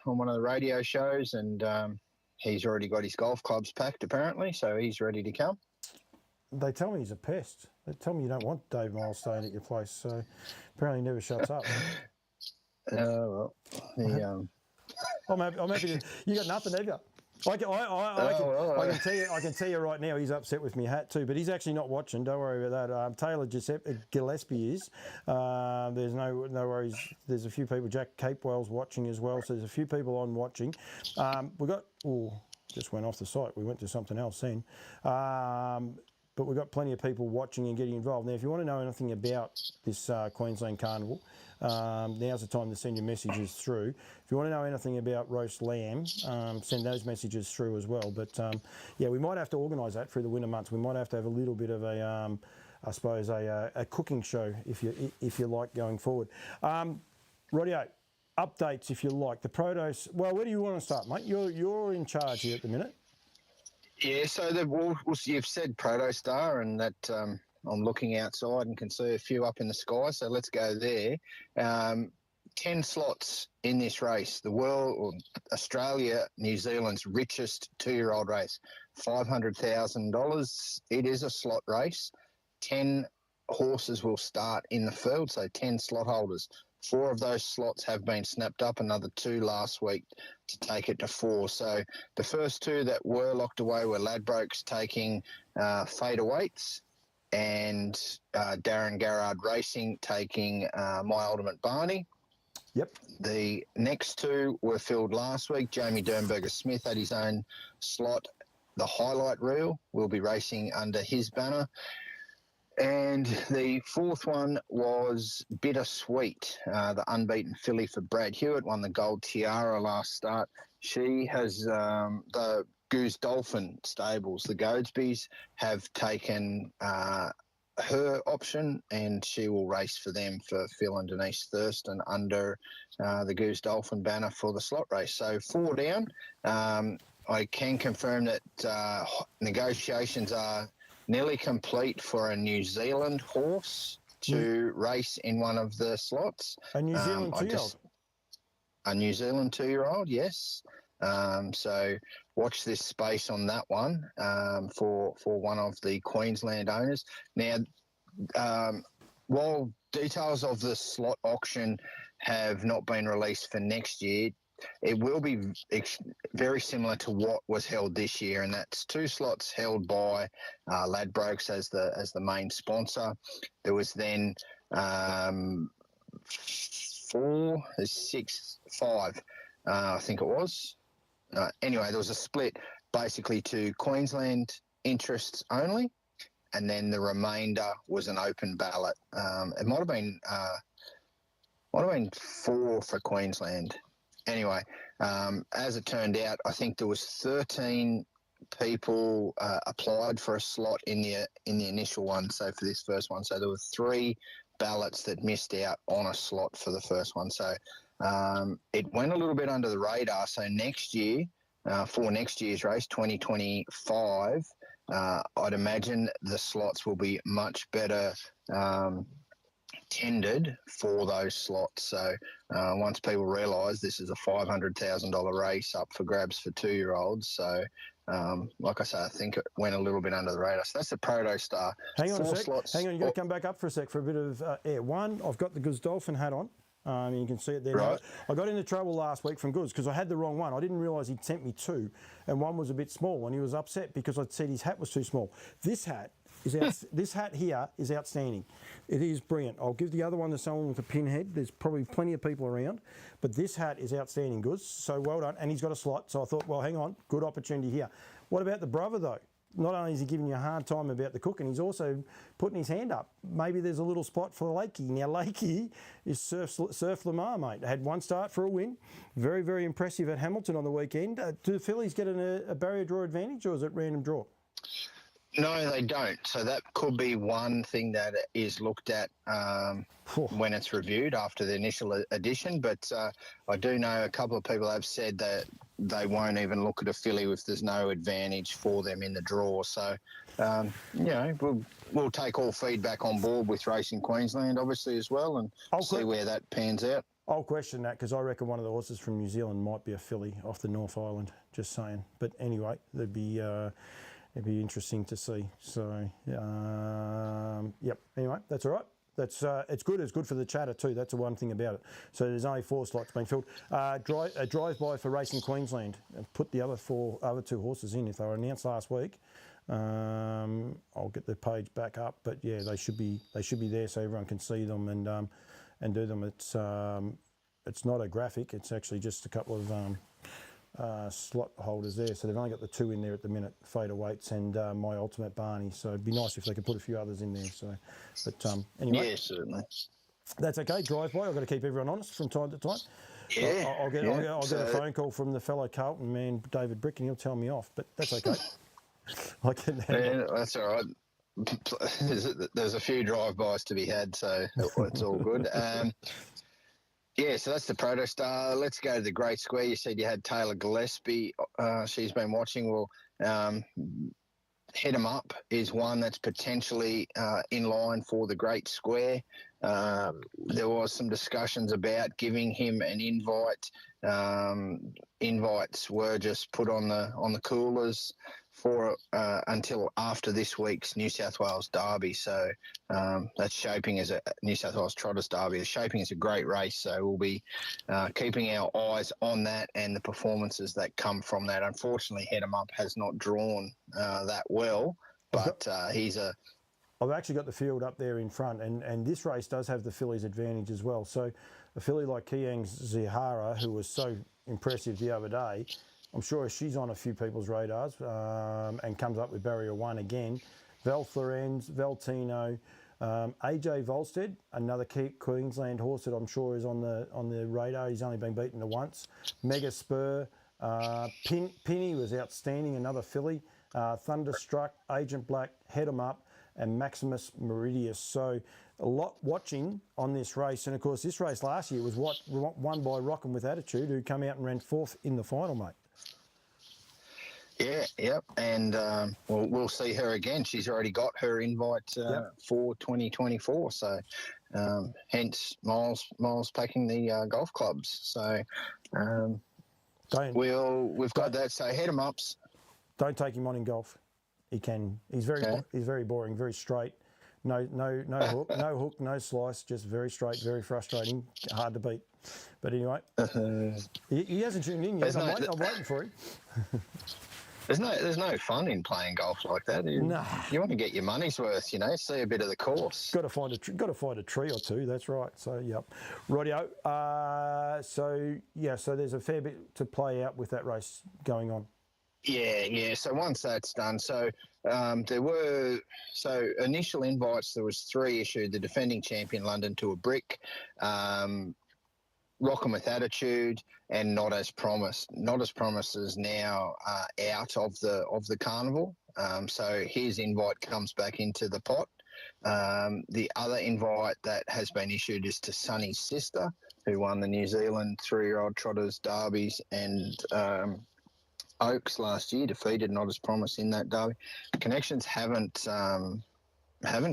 one of the radio shows, and he's already got his golf clubs packed apparently, so he's ready to come. They tell me he's a pest. They tell me you don't want Dave Miles staying at your place, so apparently he never shuts up. Well, I'm happy to. You got nothing, have you? I can tell you right now he's upset with me hat too, but he's actually not watching. Don't worry about that. Taylor Gillespie is. There's no worries. There's a few people. Jack Capewell's watching as well, so there's a few people on watching. Just went off the site. We went to something else then. But we've got plenty of people watching and getting involved. Now, if you want to know anything about this Queensland Carnival, now's the time to send your messages through. If you want to know anything about roast lamb, send those messages through as well. But, we might have to organise that through the winter months. We might have to have a little bit of a cooking show, if you like, going forward. Radio updates, if you like. The Protos, well, where do you want to start, mate? You're in charge here at the minute. Yeah, so you've said Protostar, and that I'm looking outside and can see a few up in the sky, so let's go there. 10 slots in this race. Australia, New Zealand's richest 2-year-old race, $500,000. It is a slot race. 10 horses will start in the field, so 10 slot holders. 4 of those slots have been snapped up, another 2 last week to take it to 4. So the first 2 that were locked away were Ladbrokes taking Fade Awaits and Darren Garrard Racing taking My Ultimate Barney. Yep. The next 2 were filled last week. Jamie Dernberger-Smith had his own slot. The Highlight Reel will be racing under his banner. And the 4th one was Bittersweet, the unbeaten filly for Brad Hewitt, won the Gold Tiara last start. She has the Goose Dolphin stables. The Goadsbys have taken her option, and she will race for them for Phil and Denise Thurston under the Goose Dolphin banner for the slot race. So 4 down. I can confirm that negotiations are nearly complete for a New Zealand horse to race in one of the slots. A New Zealand 2-year-old? A New Zealand 2-year-old, yes. So watch this space on that one for one of the Queensland owners. Now, while details of the slot auction have not been released for next year, it will be very similar to what was held this year, and that's 2 slots held by Ladbrokes as the main sponsor. There was then 5, I think it was. Anyway, there was a split basically to Queensland interests only, and then the remainder was an open ballot. It might have been 4 for Queensland. Anyway, as it turned out, I think there was 13 people applied for a slot in the initial one. So for this first one, so there were 3 ballots that missed out on a slot for the first one. So It went a little bit under the radar. So next year, for next year's race, 2025, I'd imagine the slots will be much better tendered for those slots. So once people realise this is a $500,000 race up for grabs for 2-year-olds, so like I say, I think it went a little bit under the radar. So that's the Proto Star. Hang on 4 a sec. slots. Hang on, you got to come back up for a sec for a bit of air. One, I've got the Goose Dolphin hat on. You can see it there. Right. I got into trouble last week from Goods because I had the wrong one. I didn't realise he'd sent me 2, and one was a bit small, and he was upset because I'd said his hat was too small. This hat is this hat here is outstanding. It is brilliant. I'll give the other one to someone with a pinhead. There's probably plenty of people around, but this hat is outstanding, Goods. So well done, and he's got a slot. So I thought, well, hang on, good opportunity here. What about the brother though? Not only is he giving you a hard time about the cooking, he's also putting his hand up. Maybe there's a little spot for Lakey. Now, Lakey is Surfe La Mer, mate. Had 1 start for a win. Very, very impressive at Hamilton on the weekend. Do the fillies get a barrier draw advantage, or is it random draw? No, they don't. So that could be one thing that is looked at when it's reviewed after the initial edition. But I do know a couple of people have said that they won't even look at a filly if there's no advantage for them in the draw. So, we'll take all feedback on board with Racing Queensland, obviously, as well, and see where that pans out. I'll question that because I reckon one of the horses from New Zealand might be a filly off the North Island, just saying. But anyway, it'd be interesting to see. So, yep. Anyway, that's all right. That's it's good. It's good for the chatter too. That's the one thing about it. So there's only 4 slots being filled. A drive-by for Racing Queensland. Put the other 2 horses in if they were announced last week. I'll get the page back up, but yeah, they should be there so everyone can see them and do them. It's not a graphic. It's actually just a couple of slot holders there. So they've only got the 2 in there at the minute, Fader Waits and My Ultimate Barney. So it'd be nice if they could put a few others in there. So, but anyway. Yeah, certainly. That's okay. Drive-by. I've got to keep everyone honest from time to time. Yeah. I'll get a phone call from the fellow Carlton man, David Brick, and he'll tell me off. But that's okay. I can handle it. That's all right. There's a few drive-bys to be had, so it's all good. Yeah, so that's the Proto Star. Let's go to the Great Square. You said you had Taylor Gillespie. She's been watching. Well, Head 'em Up is one that's potentially in line for the Great Square. There was some discussions about giving him an invite. Invites were just put on the coolers for until after this week's New South Wales Derby. So that's shaping as a New South Wales Trotters Derby. It's shaping as a great race. So we'll be keeping our eyes on that and the performances that come from that. Unfortunately, Head 'em Up has not drawn that well, but he's a... I've actually got the field up there in front, and this race does have the fillies' advantage as well. So a filly like Kiang Zihara, who was so impressive the other day, I'm sure she's on a few people's radars and comes up with barrier 1 again. Val Florenz, Valtino, AJ Volstead, another Queensland horse that I'm sure is on the radar. He's only been beaten once. Mega Spur, Pinny was outstanding, another filly. Thunderstruck, Agent Black, Head 'em Up, and Maximus Meridius. So a lot watching on this race. And of course, this race last year was won by Rockin' With Attitude, who came out and ran 4th in the final, mate. Yeah, yep. And we'll see her again. She's already got her invite for 2024. So hence Miles packing the golf clubs. So we've got that. So Head 'em Ups. Don't take him on in golf. He can. He's very boring, very straight. No hook, no hook, no slice. Just very straight, very frustrating, hard to beat. But anyway, he hasn't tuned in yet. I'm waiting for him. There's no fun in playing golf like that. You want to get your money's worth, see a bit of the course. Got to find a tree or two. That's right. So yep, rightio. So there's a fair bit to play out with that race going on. Yeah. So once that's done, there were initial invites. There was 3 issued. The defending champion London to a Brick, Rockin' With Attitude, and Not As Promised. Not As Promised is now out of the carnival. So his invite comes back into the pot. The other invite that has been issued is to Sunny's sister, who won the New Zealand 3-year-old trotters derbies and Oaks last year, defeated Not As Promised in that derby. Connections haven't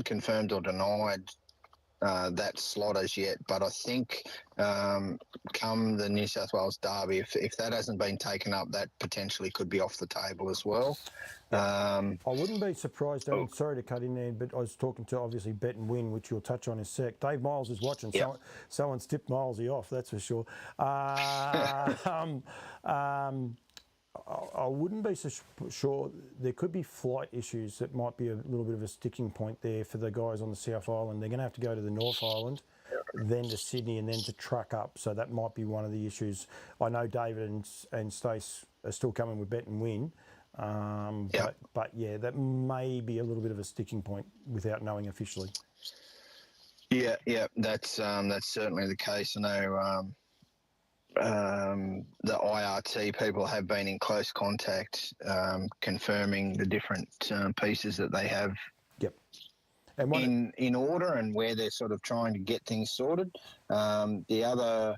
confirmed or denied that slot as yet, but I think come the New South Wales derby, if that hasn't been taken up, that potentially could be off the table as well. I wouldn't be surprised, Darren, sorry to cut in there, but I was talking to obviously Bet and Win, which you'll touch on in a sec. Dave Miles is watching. Yep. Someone's tipped Milesy off, that's for sure. I wouldn't be so sure. There could be flight issues that might be a little bit of a sticking point there for the guys on the South Island. They're going to have to go to the North Island, then to Sydney, and then to truck up. So that might be one of the issues. I know David and Stace are still coming with Bet and Win. But yeah, that may be a little bit of a sticking point without knowing officially. Yeah, that's certainly the case. I know the IRT people have been in close contact, confirming the different pieces that they have. Yep. And in order and where they're sort of trying to get things sorted. The other,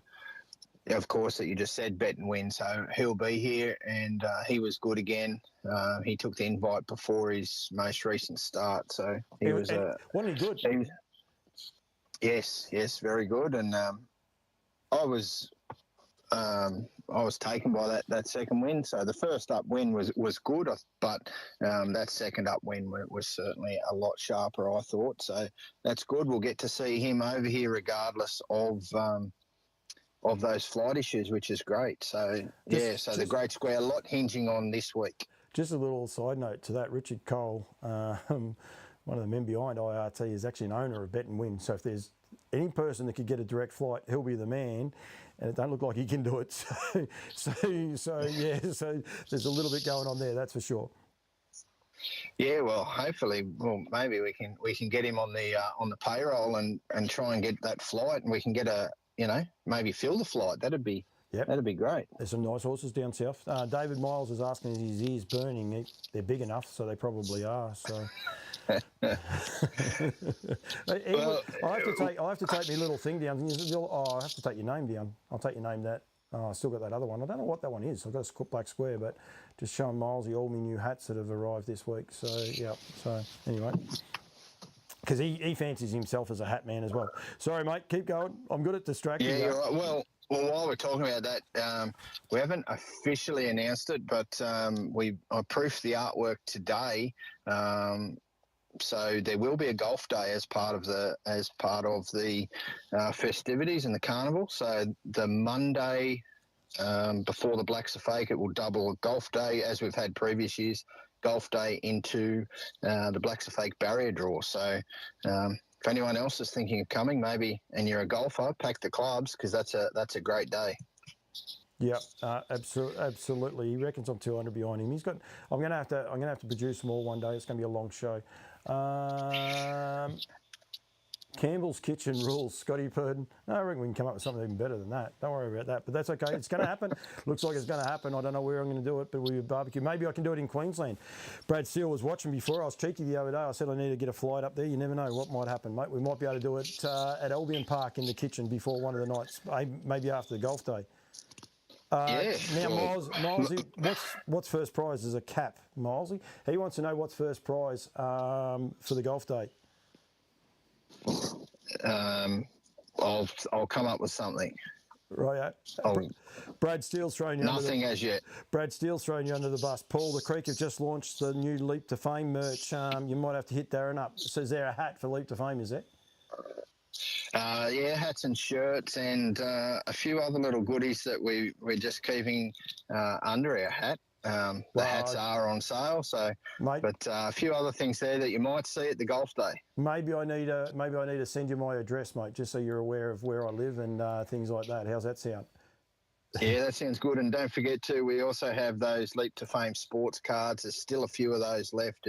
of course, that you just said, Bet and Win. So he'll be here, and he was good again. He took the invite before his most recent start, so he was. Wasn't he good? Yes, very good. And I was taken by that second win. So the first up win was good, but that second up win was certainly a lot sharper, I thought. So that's good. We'll get to see him over here regardless of those flight issues, which is great. So the Great Square, a lot hinging on this week. Just a little side note to that, Richard Cole, one of the men behind IRT, is actually an owner of Bet and Win. So if there's any person that could get a direct flight, he'll be the man. And it don't look like he can do it. So there's a little bit going on there, that's for sure. Yeah, well, hopefully, maybe we can get him on the payroll and try and get that flight, and we can get maybe fill the flight. That'd be great. There's some nice horses down south. David Miles is asking, is his ears burning? They're big enough, so they probably are. So. I have to take my little thing down. I have to take your name down. I'll take your name that. I still got that other one. I don't know what that one is. I've got a black square, but just showing Milesy all my new hats that have arrived this week. So, yeah. So, anyway. Because he fancies himself as a hat man as well. Sorry, mate. Keep going. I'm good at distracting. Yeah, you're right. Well, while we're talking about that, we haven't officially announced it, but I proofed the artwork today. So there will be a golf day as part of the festivities and the carnival. So the Monday before the Black Safake, it will double a golf day, as we've had previous years. Golf day into the Black Safake barrier draw. So if anyone else is thinking of coming, maybe, and you're a golfer, pack the clubs, because that's a great day. Yeah, absolutely. He reckons I'm 200 behind him. I'm going to have to produce them all one day. It's going to be a long show. Campbell's Kitchen rules, Scotty Purden. No, I reckon we can come up with something even better than that. Don't worry about that. But that's okay. It's going to happen. Looks like it's going to happen. I don't know where I'm going to do it, but we barbecue. Maybe I can do it in Queensland. Brad Steele was watching before. I was cheeky the other day. I said I need to get a flight up there. You never know what might happen, mate. We might be able to do it at Albion Park in the kitchen before one of the nights, maybe after the golf day. Now, Milesy, what's first prize is a cap, Milesy. He wants to know what's first prize for the golf day. I'll come up with something. Right. Brad Steele's throwing you nothing as yet. Brad Steele's throwing you under the bus. Paul, the Creek have just launched the new Leap to Fame merch. You might have to hit Darren up. So is there a hat for Leap to Fame, is there? Hats and shirts and a few other little goodies that we're just keeping under our hat. The hats are on sale, so mate, but a few other things there that you might see at the golf day. Maybe I need to send you my address, mate, just so you're aware of where I live and things like that. How's that sound? Yeah, that sounds good. And don't forget too, we also have those Leap to Fame sports cards. There's still a few of those left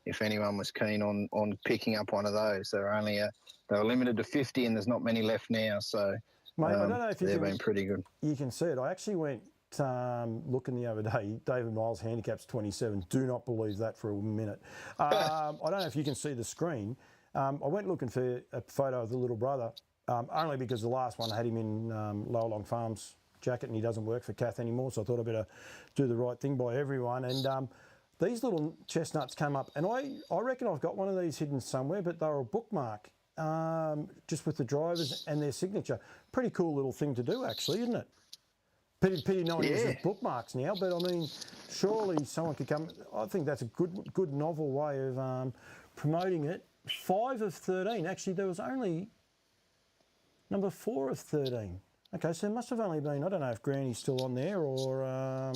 if anyone was keen on picking up one of those. They were limited to 50 and there's not many left now. So mate, I don't know if they've been pretty good. You can see it. I actually went looking the other day. David Miles handicap's 27. Do not believe that for a minute. I don't know if you can see the screen. I went looking for a photo of the little brother. only because the last one had him in Lower Long Farms jacket and he doesn't work for Kath anymore, so I thought I'd better do the right thing by everyone. And these little chestnuts came up, and I reckon I've got one of these hidden somewhere, but they were a bookmark, just with the drivers and their signature. Pretty cool little thing to do, actually, isn't it? Pity no one uses bookmarks now, but I mean, surely someone could come. I think that's a good novel way of promoting it. 5 of 13. Actually, there was only number 4 of 13. Okay, so there must have only been, I don't know if Granny's still on there or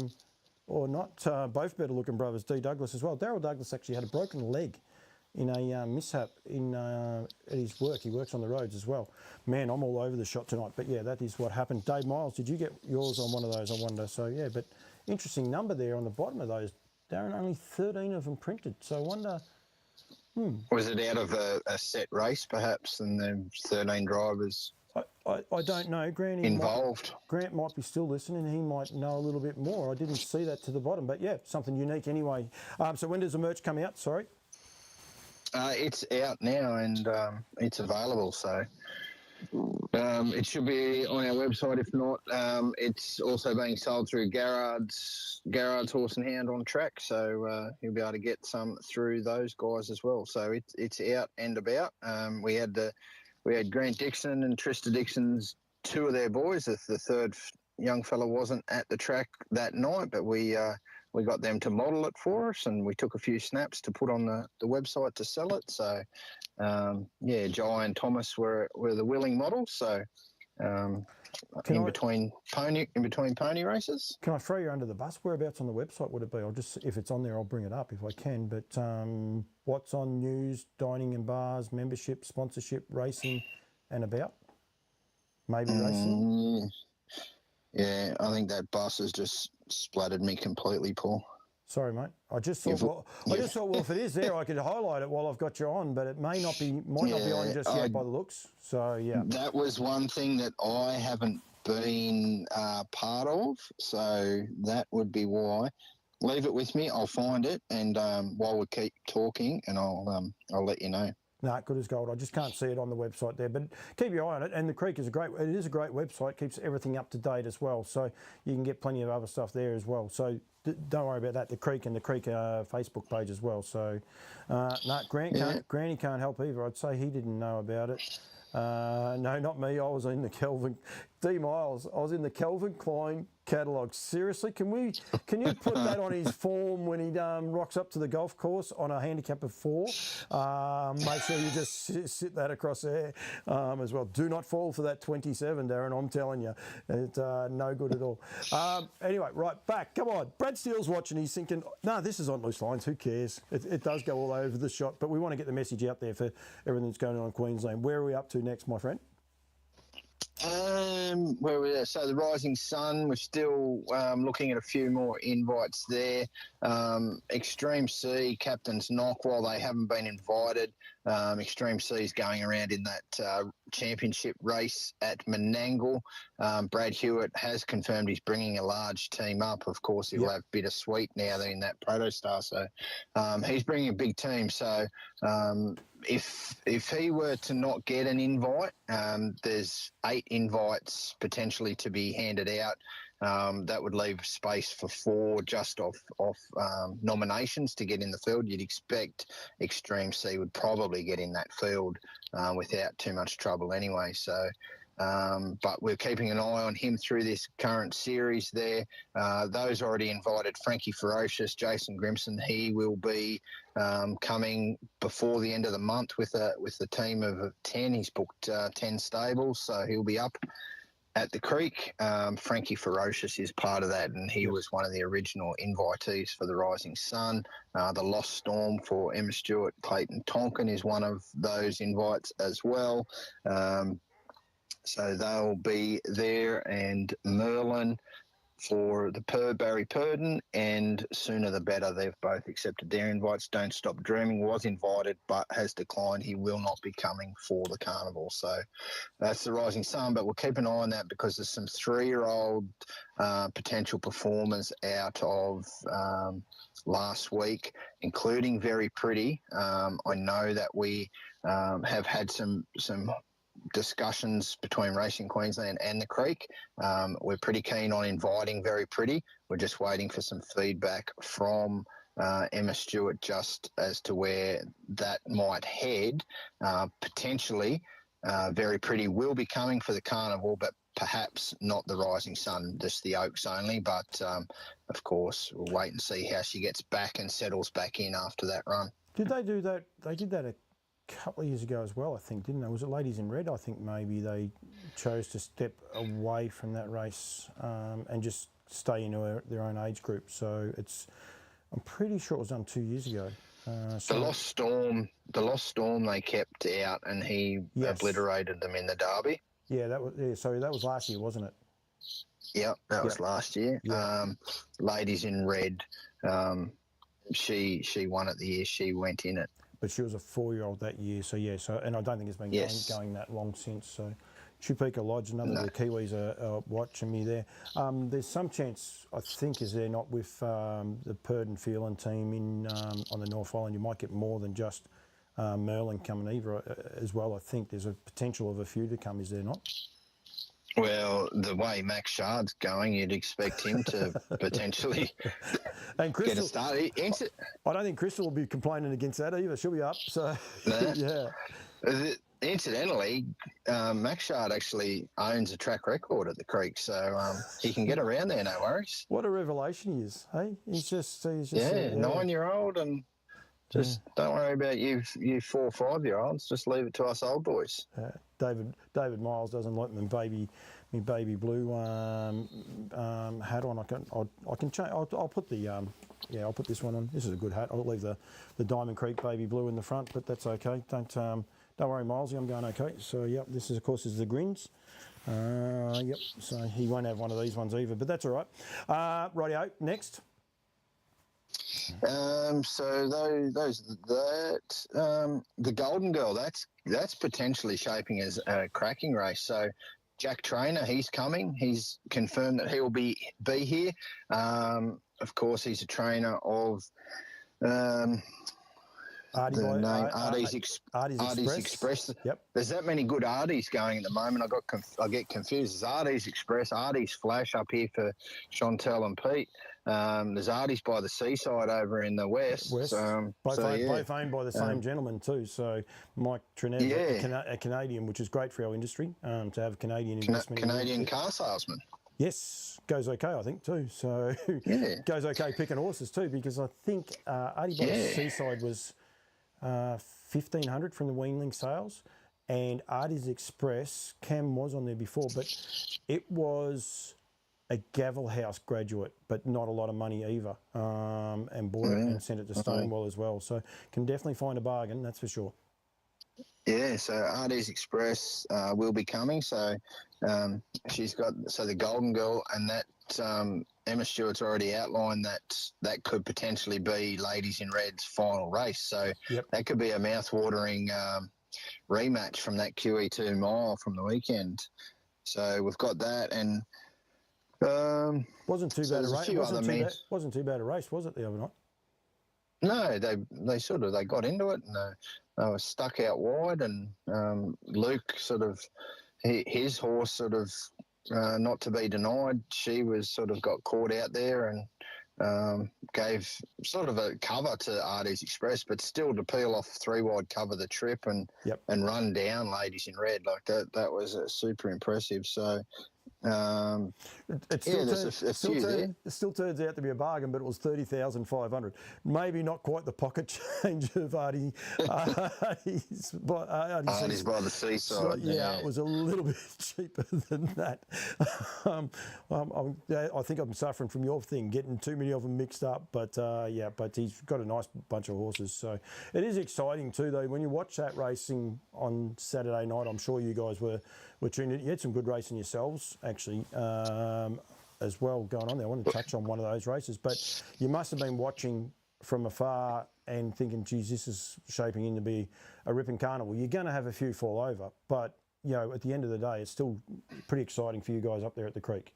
not. Both better-looking brothers, D. Douglas as well. Darryl Douglas actually had a broken leg in a mishap at his work. He works on the roads as well. Man, I'm all over the shot tonight. But, yeah, that is what happened. Dave Miles, did you get yours on one of those, I wonder? So, yeah, but interesting number there on the bottom of those. Darren, only 13 of them printed. So I wonder... Was it out of a set race, perhaps, and the 13 drivers I don't know. involved? Grant might be still listening. He might know a little bit more. I didn't see that to the bottom. But, yeah, something unique anyway. So when does the merch come out? Sorry. It's out now and it's available, so it should be on our website. If not, it's also being sold through Garrard's Horse and Hound on track, so you'll be able to get some through those guys as well. So it's out and about. We had Grant Dixon and Trista Dixon's 2 of their boys. The third young fella wasn't at the track that night, but we got them to model it for us, and we took a few snaps to put on the website to sell it. So, Jai and Thomas were the willing models. So, in between pony races. Can I throw you under the bus? Whereabouts on the website would it be? If it's on there, I'll bring it up if I can. But what's on news, dining and bars, membership, sponsorship, racing, and about? Maybe racing. Yeah, I think that bus has just splattered me completely, Paul. Sorry, mate. I just thought, if it is there, I could highlight it while I've got you on, but it might not be on just yet by the looks. So, yeah. That was one thing that I haven't been part of, so that would be why. Leave it with me. I'll find it, and while we keep talking, and I'll let you know. No, good as gold. I just can't see it on the website there, but keep your eye on it. And the Creek is a great website, keeps everything up to date as well. So you can get plenty of other stuff there as well. So don't worry about that. The Creek and the Creek Facebook page as well. So Granny can't help either. I'd say he didn't know about it. No, not me. I was in the Kelvin D Miles. I was in the Calvin Klein catalogue. Seriously, can you put that on his form when he rocks up to the golf course on a handicap of 4? Make sure you just sit that across there as well. Do not fall for that 27, Darren. I'm telling you, it's no good at all. Anyway, right back. Come on, Brad Steele's watching. He's thinking, no, this is on loose lines. Who cares? It does go all over the shot, but we want to get the message out there for everything that's going on in Queensland. Where are we up to next, my friend? Where we're so the Rising Sun, we're still looking at a few more invites there. Extreme C, Captain's Knock, while they haven't been invited, Extreme C is going around in that championship race at Menangle. Brad Hewitt has confirmed he's bringing a large team up. Of course, he'll have Bittersweet now they're in that Protostar, so he's bringing a big team. So if he were to not get an invite, there's 8 invites potentially to be handed out. That would leave space for 4 just off nominations to get in the field. You'd expect Extreme C would probably get in that field without too much trouble anyway. So, but we're keeping an eye on him through this current series there. Those already invited, Frankie Ferocious, Jason Grimson, he will be coming before the end of the month with a team of 10. He's booked 10 stables, so he'll be up at the Creek. Frankie Ferocious is part of that, and he was one of the original invitees for the Rising Sun. The Lost Storm for Emma Stewart, Clayton Tonkin is one of those invites as well. So they'll be there, and Merlin for the Barry Purdon, and Sooner the Better. They've both accepted their invites. Don't Stop Dreaming was invited but has declined. He will not be coming for the carnival. So that's the Rising Sun, but we'll keep an eye on that because there's some 3-year-old potential performers out of last week, including Very Pretty. I know that we have had some discussions between Racing Queensland and the Creek. We're pretty keen on inviting Very Pretty. We're just waiting for some feedback from Emma Stewart just as to where that might head. Potentially, Very Pretty will be coming for the carnival, but perhaps not the Rising Sun, just the Oaks only. But, of course, we'll wait and see how she gets back and settles back in after that run. Did they do that? They did that a couple of years ago as well, I think, didn't they? Was it Ladies in Red? I think maybe they chose to step away from that race and just stay in their own age group. So I'm pretty sure it was done 2 years ago. The Lost Storm they kept out, and he obliterated them in the Derby. Yeah, so that was last year, wasn't it? Yep, that was last year. Yeah. Ladies in Red, she won it the year she went in it. But she was a 4-year-old that year, and I don't think it's been going that long since. So, Chupika Lodge, none of the Kiwis are watching me there. There's some chance, I think, is there not with the Purden Phelan team on the North Island, you might get more than just Merlin coming either as well. I think there's a potential of a few to come, is there not? Well, the way Max Shard's going, you'd expect him to potentially and Crystal, get a start. I don't think Crystal will be complaining against that either. She'll be up. So, yeah. Incidentally, Max Shard actually owns a track record at the Creek, so he can get around there, no worries. What a revelation he is, hey? He's just 9-year-old, and just don't worry about you 4 or 5-year-olds. Just leave it to us old boys. David Miles doesn't like my baby blue hat on. I can change. I'll put the I'll put this one on. This is a good hat. I'll leave the Diamond Creek baby blue in the front, but that's okay. Don't worry, Milesy, I'm going okay. So this is of course the Grins. So he won't have one of these ones either, but that's all right. Rightio, next. So the Golden Girl, that's potentially shaping as a cracking race. So Jack Trainer, he's coming. He's confirmed that he will be here. Of course, he's a trainer of Artie's Express. Yep. There's that many good Arties going at the moment. I get confused. There's Artie's Express, Artie's Flash up here for Chantel and Pete. There's Artie's by the Seaside over in the west. Both owned by the same gentleman too. So Mike Trinet, a Canadian, which is great for our industry to have a Canadian investment. Canadian car salesman. Yes, goes okay, I think too. So goes okay picking horses too, because I think Artie by the Seaside was 1,500 from the weanling sales, and Artie's Express, Cam was on there before, but it was a Gavel House graduate, but not a lot of money either, and bought it and sent it to Stonewall as well. So can definitely find a bargain, that's for sure. Yeah, so Artie's Express will be coming. So she's got the Golden Girl, and that Emma Stewart's already outlined that could potentially be Ladies in Red's final race. So that could be a mouth-watering rematch from that QE2 mile from the weekend. So we've got that, and wasn't too bad a race. Wasn't too bad a race, was it, the other night? No, they got into it, and they were stuck out wide, and Luke his horse not to be denied, she was got caught out there and gave a cover to Artie's Express, but still to peel off 3-wide cover the trip and run down Ladies in Red like that. That was super impressive. So. It still turns out to be a bargain, but it was 30,500. Maybe not quite the pocket change of Artie's by the Seaside. So, it was a little bit cheaper than that. I think I'm suffering from your thing, getting too many of them mixed up. But he's got a nice bunch of horses. So it is exciting too, though. When you watch that racing on Saturday night, I'm sure you guys were tuned in. You had some good racing yourselves, actually, as well going on there. I want to touch on one of those races, but you must have been watching from afar and thinking, geez, this is shaping in to be a ripping carnival. You're going to have a few fall over, but, at the end of the day, it's still pretty exciting for you guys up there at the Creek.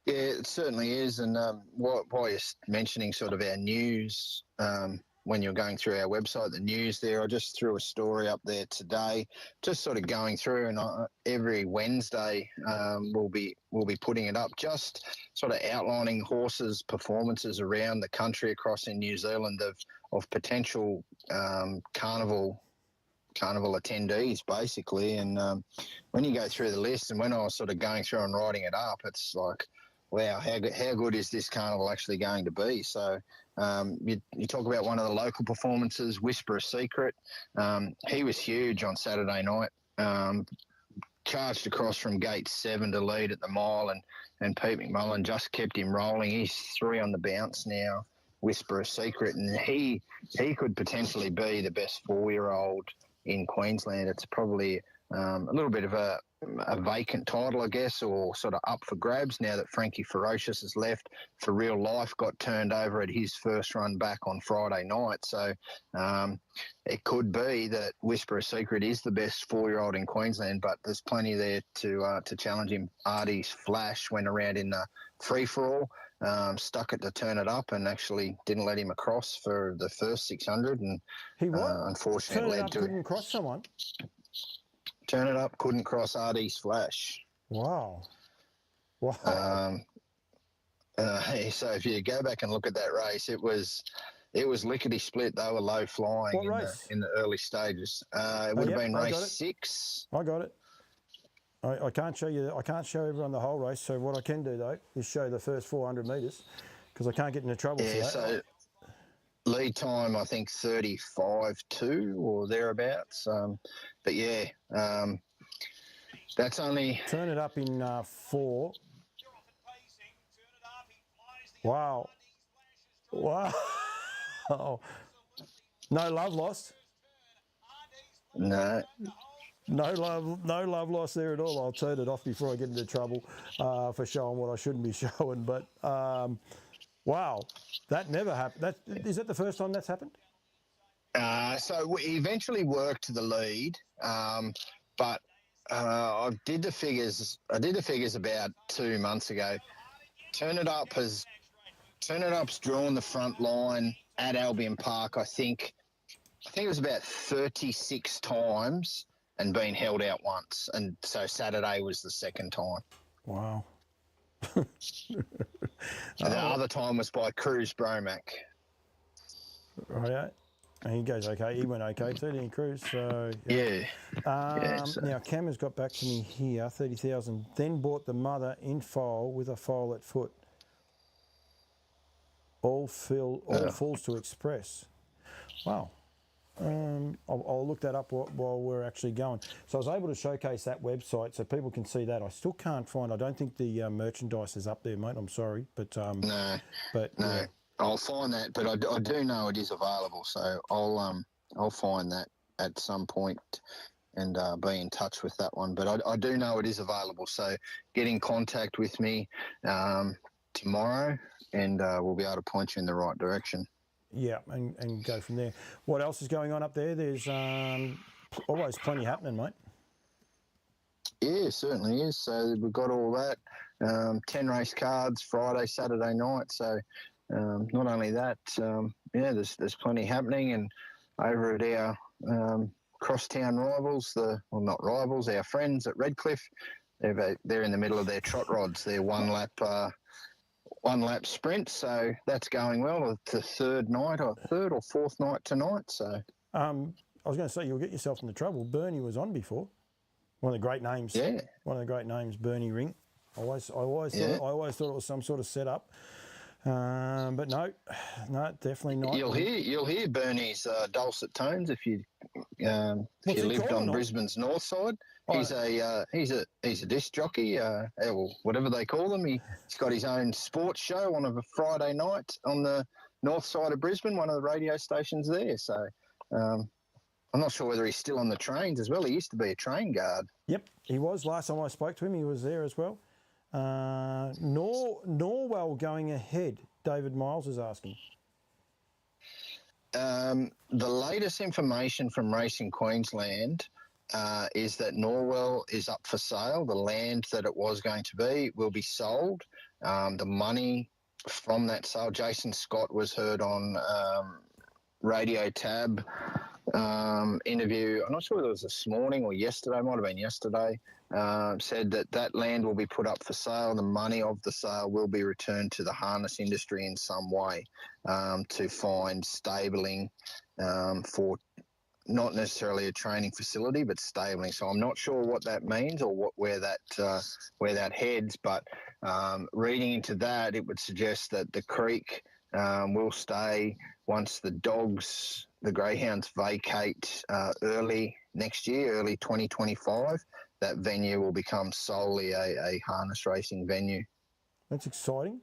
Yeah, it certainly is. And while you're mentioning our news when you're going through our website, the news there, I just threw a story up there today, just sort of going through, and every Wednesday we'll be putting it up, just sort of outlining horses' performances around the country across in New Zealand of potential carnival attendees, basically. And when you go through the list, and when I was sort of going through and writing it up, it's like, wow, how good is this carnival actually going to be? So you talk about one of the local performances, Whisper a Secret. He was huge on Saturday night. Charged across from gate 7 to lead at the mile, and Pete McMullen just kept him rolling. He's 3 on the bounce now, Whisper a Secret, and he could potentially be the best 4-year-old in Queensland. It's probably a little bit of a vacant title, I guess, or sort of up for grabs now that Frankie Ferocious has left. For Real Life got turned over at his first run back on Friday night. So it could be that Whisper a Secret is the best 4-year-old in Queensland, but there's plenty there to challenge him. Artie's Flash went around in the free-for-all, stuck it to Turn It Up, and actually didn't let him across for the first 600. And He what? unfortunately Turn It led Up to couldn't cross someone. Turn It Up couldn't cross Artie's Flash. Wow. Wow. So if you go back and look at that race, it was lickety split. They were low flying What race? in the early stages. It would have been race 6. I got it. I can't show you. I can't show everyone the whole race. So what I can do though is show the first 400 metres, because I can't get into trouble for that. So lead time, I think 35.2 or thereabouts. But yeah, that's only. Turn It Up in 4. Wow. Wow. No love lost. No. No love lost there at all. I'll turn it off before I get into trouble for showing what I shouldn't be showing. But wow, that never happened. Is that the first time that's happened? So we eventually worked to the lead, but I did the figures. About 2 months ago. Turn It Up's drawn the front line at Albion Park. I think it was about 36 times and been held out once, and so Saturday was the second time. Wow. And the other time was by Cruz Bromack. Right. And he goes okay. He went okay. 13 Cruz. So Yeah. Now Cam has got back to me here. 30,000. Then bought the mother in foal with a foal at foot. All falls to Express. Wow. I'll look that up while we're actually going. So I was able to showcase that website so people can see that. I still can't find. I don't think the merchandise is up there, mate. I'm sorry, but No. Yeah. I'll find that, but I do know it is available. So I'll find that at some point and be in touch with that one. But I do know it is available. So get in contact with me tomorrow, and we'll be able to point you in the right direction. Yeah, and go from there. What else is going on up there? There's always plenty happening, mate. Yeah, certainly is. So we've got all that. 10 race cards Friday, Saturday night. So not only that, there's plenty happening. And over at our crosstown rivals, not rivals, our friends at Redcliffe, they're in the middle of their trot rods. They're one lap sprint, so that's going well. It's the third or fourth night tonight. So I was going to say, you'll get yourself into trouble. Bernie was on before. One of the great names. Yeah. One of the great names, Bernie Ring. I always thought it was some sort of setup. But no, definitely not. You'll hear Bernie's dulcet tones if you lived on Brisbane's north side. He's a disc jockey, whatever they call them. He's got his own sports show on a Friday night on the north side of Brisbane, one of the radio stations there. So I'm not sure whether he's still on the trains as well. He used to be a train guard. Yep, he was. Last time I spoke to him, he was there as well. Norwell going ahead, David Miles is asking. The latest information from Racing Queensland is that Norwell is up for sale. The land that it was going to be will be sold. The money from that sale, Jason Scott was heard on Radio Tab interview. I'm not sure whether it was this morning or yesterday. Might have been yesterday. Said that land will be put up for sale. The money of the sale will be returned to the harness industry in some way to find stabling for not necessarily a training facility, but stabling. So I'm not sure what that means or where that heads. But reading into that, it would suggest that the creek will stay once the greyhounds vacate early next year, early 2025. That venue will become solely a harness racing venue. That's exciting.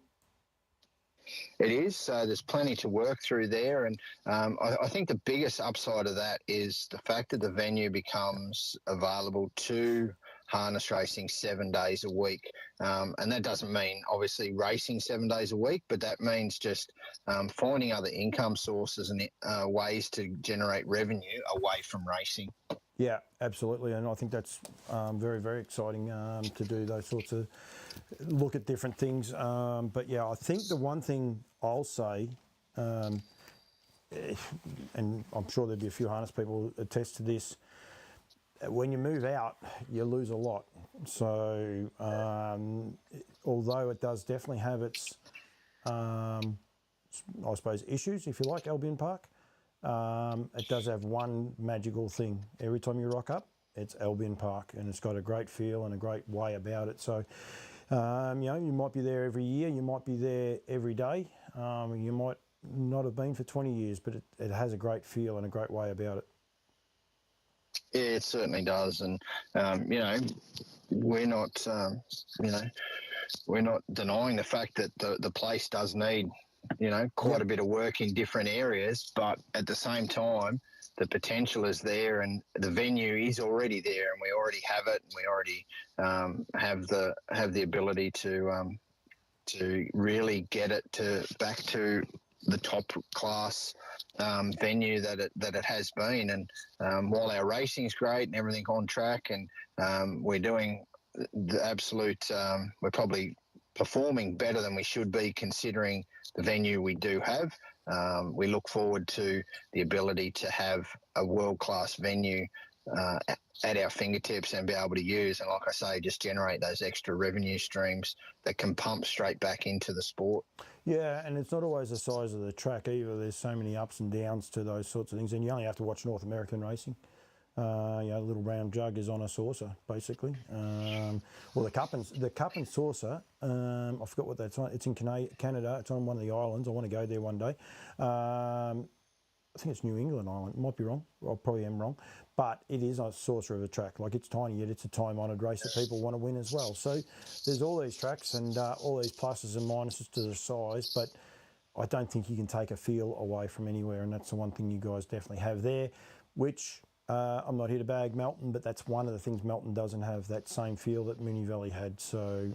It is. So there's plenty to work through there. And I think the biggest upside of that is the fact that the venue becomes available to harness racing 7 days a week. And that doesn't mean obviously racing 7 days a week, but that means just finding other income sources and ways to generate revenue away from racing. Yeah, absolutely, and I think that's very, very exciting to do those sorts of look at different things. But yeah, I think the one thing I'll say, and I'm sure there'll be a few harness people who attest to this, when you move out, you lose a lot. So although it does definitely have its, I suppose, issues, if you like, Albion Park, it does have one magical thing. Every time you rock up, it's Albion Park, and it's got a great feel and a great way about it. So, you might be there every year, you might be there every day, you might not have been for 20 years, but it has a great feel and a great way about it. Yeah, it certainly does, and we're not, we're not denying the fact that the place does need, quite a bit of work in different areas, but at the same time, the potential is there, and the venue is already there, and we already have it, and we already have the ability to really get it back to the top class venue that it has been. And while our racing's great and everything on track, and we're doing the absolute, we're probably performing better than we should be considering the venue we do have. We look forward to the ability to have a world-class venue at our fingertips and be able to use, and like I say, just generate those extra revenue streams that can pump straight back into the sport. Yeah, and it's not always the size of the track either. There's so many ups and downs to those sorts of things, and you only have to watch North American racing. A little round jug is on a saucer, basically. Well, the cup and saucer, I forgot what that's on. It's in Canada. It's on one of the islands. I want to go there one day. I think it's New England Island. Might be wrong. I probably am wrong. But it is a saucer of a track. Like, it's tiny, yet it's a time-honoured race that people want to win as well. So there's all these tracks and all these pluses and minuses to the size, but I don't think you can take a feel away from anywhere, and that's the one thing you guys definitely have there, which I'm not here to bag Melton, but that's one of the things Melton doesn't have, that same feel that Moonee Valley had. So,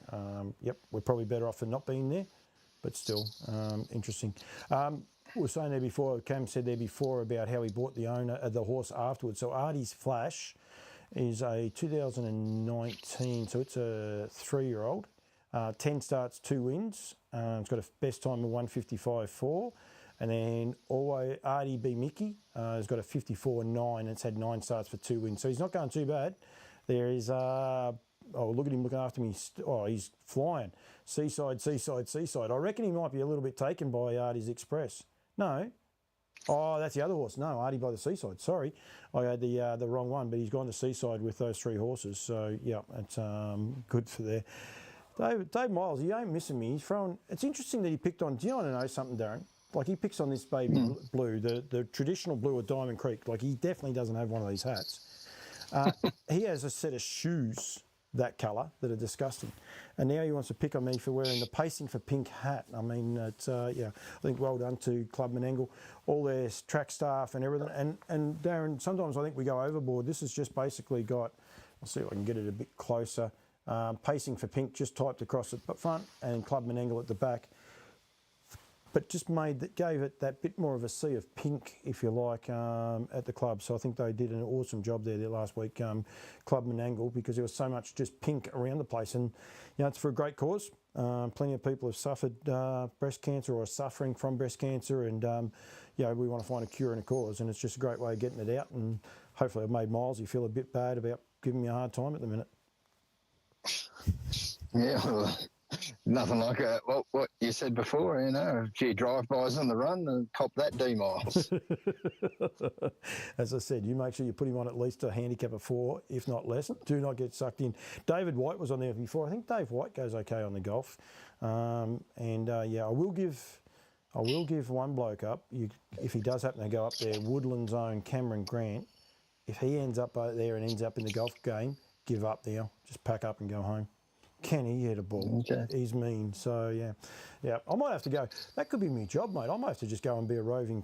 yep, we're probably better off for not being there, but still interesting. We were saying there before, Cam said there before about how he bought the horse afterwards. So Artie's Flash is a 2019, so it's a 3-year-old. 10 starts, 2 wins. It's got a best time of 1:55.4. And then always Artie B. Mickey has got a 54.9, and it's had 9 starts for 2 wins. So he's not going too bad. There is, look at him looking after me. He's flying. Seaside, Seaside, Seaside. I reckon he might be a little bit taken by Artie's Express. No. Oh, that's the other horse. No, Artie by the Seaside. Sorry, I had the wrong one, but he's gone to Seaside with those 3 horses. So, yeah, it's good for there. Dave Miles, he ain't missing me. He's throwing. It's interesting that he picked on. Do you want to know something, Darren? Like, he picks on this baby blue, the traditional blue of Diamond Creek. Like, he definitely doesn't have one of these hats. He has a set of shoes that colour that are disgusting. And now he wants to pick on me for wearing the Pacing for Pink hat. I mean, it's, I think well done to Club Menangle, all their track staff and everything. And Darren, sometimes I think we go overboard. This has just basically got, I'll see if I can get it a bit closer, Pacing for Pink just typed across the front and Club Menangle at the back. But just gave it that bit more of a sea of pink, if you like, at the club. So I think they did an awesome job there last week, Club Menangle, because there was so much just pink around the place. And, it's for a great cause. Plenty of people have suffered breast cancer or are suffering from breast cancer, and we want to find a cure and a cause, and it's just a great way of getting it out. And hopefully, I've made Milesy feel a bit bad about giving me a hard time at the minute. Yeah, well, nothing like what you said before, a few drive-bys on the run and cop that D miles. As I said, you make sure you put him on at least a handicap of 4, if not less. Do not get sucked in. David White was on there before. I think Dave White goes okay on the golf. I will give one bloke up. If he does happen to go up there, Woodland's own Cameron Grant, if he ends up there and ends up in the golf game, give up now. Just pack up and go home. Can he hit a ball? Okay. He's mean. So, yeah. I might have to go. That could be my job, mate. I might have to just go and be a roving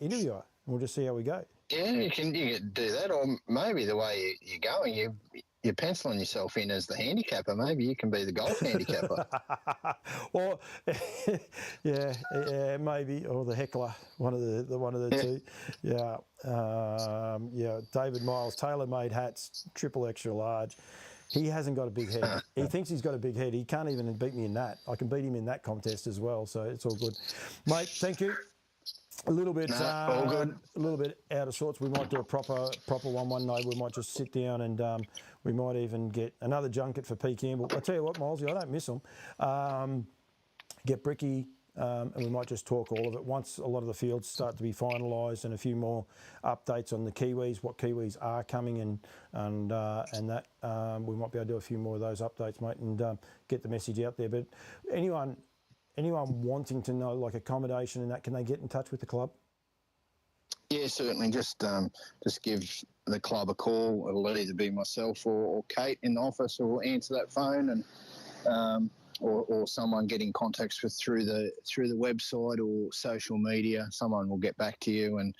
interviewer. We'll just see how we go. Yeah, you can do that, or maybe the way you're going, you're penciling yourself in as the handicapper. Maybe you can be the golf handicapper. Or, yeah, maybe, or the heckler, one of the two. Yeah, David Miles, tailor-made hats, triple extra large. He hasn't got a big head. He thinks he's got a big head. He can't even beat me in that. I can beat him in that contest as well, so it's all good. Mate, thank you. A little bit, all good. A little bit out of sorts. We might do a proper one night. We might just sit down and we might even get another junket for P. Campbell. I tell you what, Milesy, I don't miss them. Get Bricky, and we might just talk all of it once a lot of the fields start to be finalised, and a few more updates on the Kiwis, what Kiwis are coming, and that we might be able to do a few more of those updates, mate, and get the message out there. But anyone wanting to know like accommodation and that, can they get in touch with the club? Yeah, certainly. Just give the club a call. It'll either be myself or Kate in the office, or we'll answer that phone, and or someone get in contact with through the website or social media. Someone will get back to you and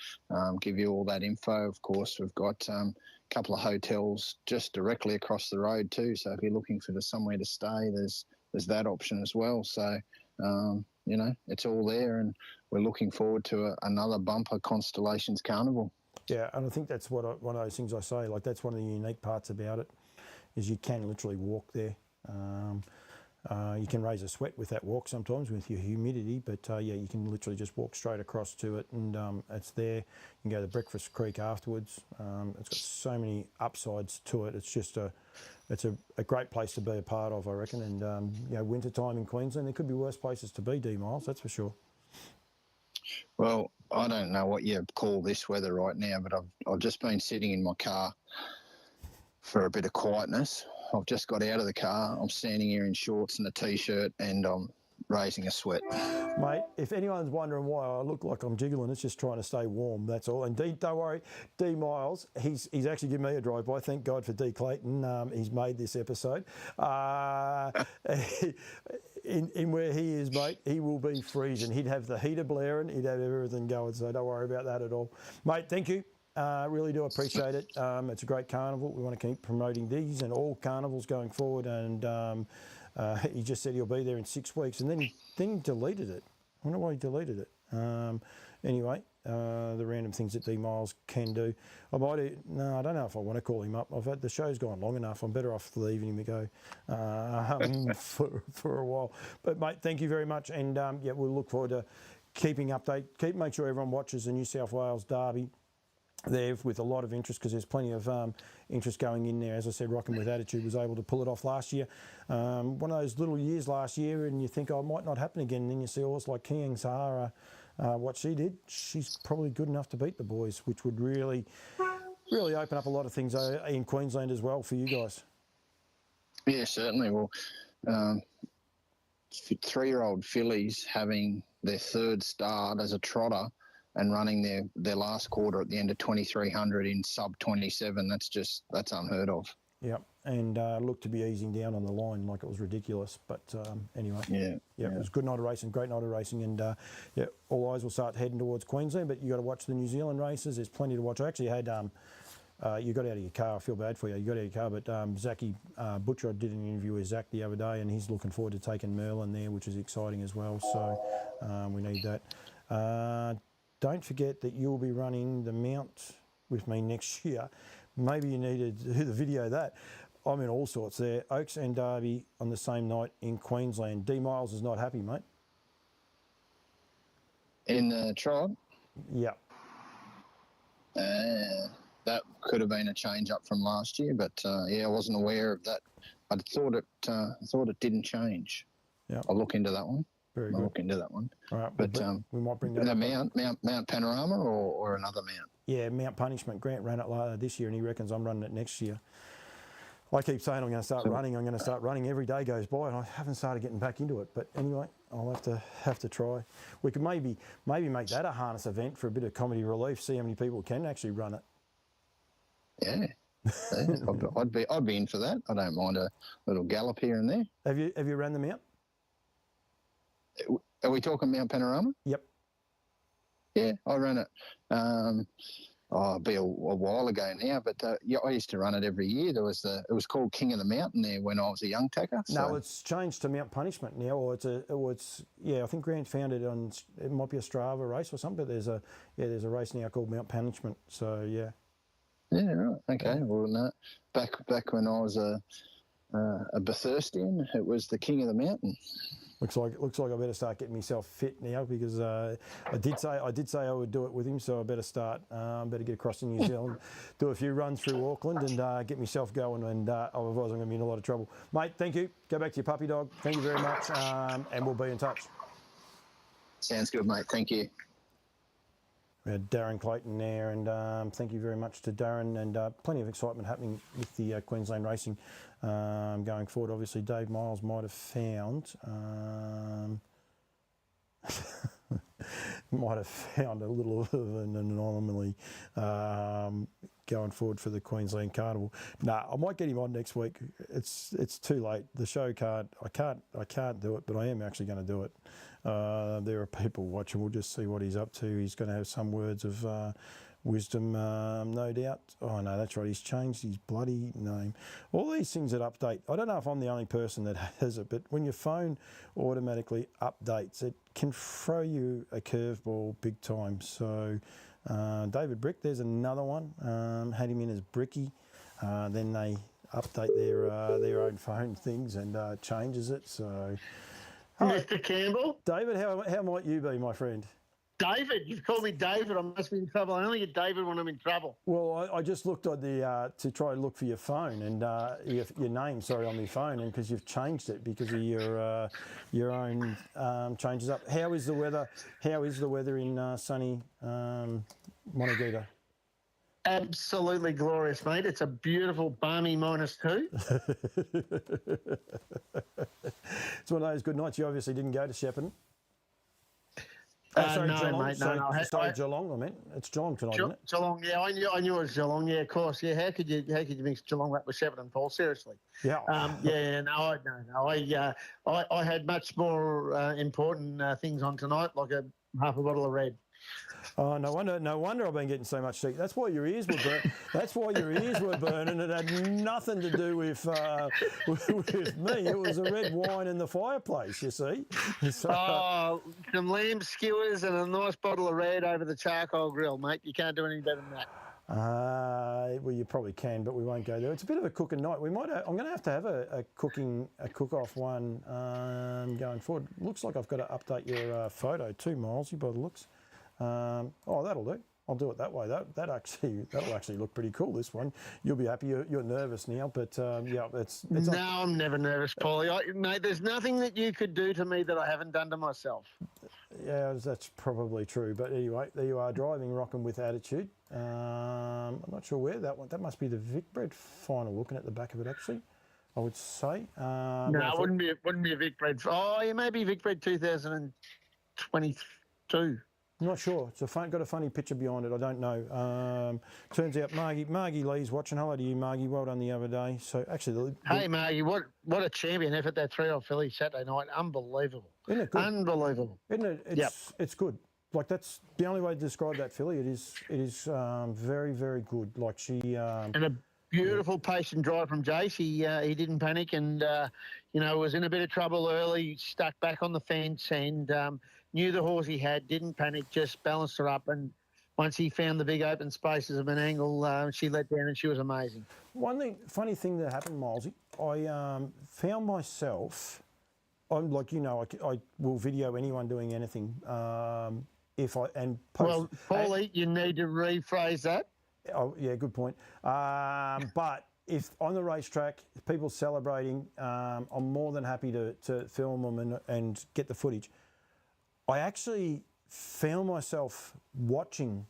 give you all that info. Of course, we've got a couple of hotels just directly across the road too. So if you're looking for somewhere to stay, there's that option as well. So it's all there, and we're looking forward to another bumper Constellations Carnival. Yeah, and I think that's one of those things I say. Like, that's one of the unique parts about it, is you can literally walk there. You can raise a sweat with that walk sometimes with your humidity, but you can literally just walk straight across to it, and it's there. You can go to Breakfast Creek afterwards. It's got so many upsides to it. It's just it's a great place to be a part of, I reckon. And winter time in Queensland, there could be worse places to be, D Miles, that's for sure. Well, I don't know what you call this weather right now, but I've just been sitting in my car for a bit of quietness. I've just got out of the car. I'm standing here in shorts and a T-shirt, and I'm raising a sweat. Mate, if anyone's wondering why I look like I'm jiggling, it's just trying to stay warm, that's all. And don't worry, D Miles, he's actually given me a drive-by. Thank God for D Clayton. He's made this episode. In where he is, mate, he will be freezing. He'd have the heater blaring. He'd have everything going, so don't worry about that at all. Mate, thank you. Really do appreciate it. It's a great carnival. We want to keep promoting these and all carnivals going forward. And he just said he'll be there in 6 weeks, and then he deleted it. I wonder why he deleted it. Anyway, the random things that D Miles can do. I don't know if I want to call him up. The show's gone long enough. I'm better off leaving him to go for a while. But mate, thank you very much, and we'll look forward to keeping update. Make sure everyone watches the New South Wales Derby there with a lot of interest, because there's plenty of interest going in there. As I said, Rockin' With Attitude was able to pull it off last year. One of those little years last year, and you think, it might not happen again, and then you see a horse like Kiang Sahara, what she did. She's probably good enough to beat the boys, which would really open up a lot of things in Queensland as well for you guys. Yeah, certainly. Well, 3-year-old fillies having their third start as a trotter and running their last quarter at the end of 2300 in sub 27, that's unheard of. Yeah, and looked to be easing down on the line like it was ridiculous. But anyway, it was a good night of racing, great night of racing, and all eyes will start heading towards Queensland. But you got to watch the New Zealand races. There's plenty to watch. I actually had you got out of your car. I feel bad for you. You got out of your car, but Zachy Butcher, I did an interview with Zach the other day, and he's looking forward to taking Merlin there, which is exciting as well. So we need that. Don't forget that you'll be running the Mount with me next year. Maybe you need to do the video of that. I'm in all sorts there. Oaks and Derby on the same night in Queensland. D Miles is not happy, mate. In the trial, Yeah. that could have been a change up from last year, but I wasn't aware of that. I thought it didn't change. Yeah. I'll look into that one. Very I'll good. look into that one. All right, But we might bring that the up. Mount Panorama or another mount. Yeah, Mount Punishment. Grant ran it this year, and he reckons I'm running it next year. I keep saying I'm going to start running. I'm going to start running. Every day goes by, and I haven't started getting back into it. But anyway, I'll have to try. We could maybe make that a harness event for a bit of comedy relief. See how many people can actually run it. Yeah, I'd be in for that. I don't mind a little gallop here and there. Have you ran the Mount? Are we talking Mount Panorama? Yep. Yeah, I ran it. It'll be a while ago now, but I used to run it every year. It was called King of the Mountain there when I was a young tacker. So. No, it's changed to Mount Punishment now, or I think Grant found it on, it might be a Strava race or something. But there's a race now called Mount Punishment. So yeah. Yeah, right. Okay. Well, no, back when I was a Bethurstian, it was the King of the Mountain. Looks like I better start getting myself fit now, because I did say I would do it with him, so I better start. Better get across to New Zealand, do a few runs through Auckland, and get myself going. And otherwise, I'm going to be in a lot of trouble, mate. Thank you. Go back to your puppy dog. Thank you very much, and we'll be in touch. Sounds good, mate. Thank you. We had Darren Clayton there, and thank you very much to Darren, and plenty of excitement happening with the Queensland racing going forward. Obviously, Dave Miles might have found a little of an anomaly going forward for the Queensland Carnival. I might get him on next week. It's too late. The show can't. I can't do it, but I am actually going to do it. There are people watching. We'll just see what he's up to. He's going to have some words of wisdom, no doubt. Oh no, that's right. He's changed his bloody name. All these things that update. I don't know if I'm the only person that has it, but when your phone automatically updates, it can throw you a curveball big time. So David Brick, there's another one. Had him in as Bricky. Then they update their own phone things and changes it. So. Mr. Campbell? David, how might you be, my friend? David, you've called me David. I must be in trouble. I only get David when I'm in trouble. Well, I just looked at to try to look for your phone and your name, on my phone, and because you've changed it because of your own changes up. How is the weather? How is the weather in sunny Montevideo? Absolutely glorious, mate. It's a beautiful, balmy -2. It's one of those good nights. You obviously didn't go to Shepparton. No, Geelong. mate. No. Geelong. I meant it's Geelong tonight, isn't it? Geelong. Yeah, I knew it was Geelong. Yeah, of course. Yeah, how could you mix Geelong up with Shepparton, Paul? Seriously. Yeah. I had much more important things on tonight, like half a bottle of red. Oh, no wonder I've been getting so much sick. That's why your ears were That's why your ears were burning. It had nothing to do with me. It was a red wine in the fireplace, you see. So, some lamb skewers and a nice bottle of red over the charcoal grill, mate. You can't do any better than that. Well, you probably can, but we won't go there. It's a bit of a cooking night. I'm going to have a cook-off one going forward. Looks like I've got to update your photo too, Milesy, by the looks. That'll do. I'll do it that way. That'll actually look pretty cool. This one, you'll be happy. You're nervous now, but it's. No, I'm never nervous, Paulie. Mate, there's nothing that you could do to me that I haven't done to myself. Yeah, that's probably true. But anyway, there you are, driving, rocking with attitude. I'm not sure where that one. That must be the Vicbred final. Looking at the back of it, actually, I would say. No, it wouldn't be a Vicbred. Oh, yeah, maybe Vicbred 2022. I'm not sure. It's got a funny picture behind it. I don't know. Turns out Margie Lee's watching. Hello to you, Margie. Well done the other day. So actually, hey Margie, what a champion effort that 3-year-old filly Saturday night. Unbelievable. Isn't it good? Unbelievable. Isn't it? It's good. Like that's the only way to describe that filly. It is very, very good. Like she and a beautiful patient drive from Jace. He didn't panic and was in a bit of trouble early. Stuck back on the fence and. Knew the horse he had, didn't panic, just balanced her up. And once he found the big open spaces of an angle, she let down and she was amazing. Funny thing that happened, Milesy, I found myself, I'm like, I will video anyone doing anything. If I and post. Well, Paulie, you need to rephrase that. Oh yeah, good point. But if on the racetrack, people celebrating, I'm more than happy to film them and get the footage. I actually found myself watching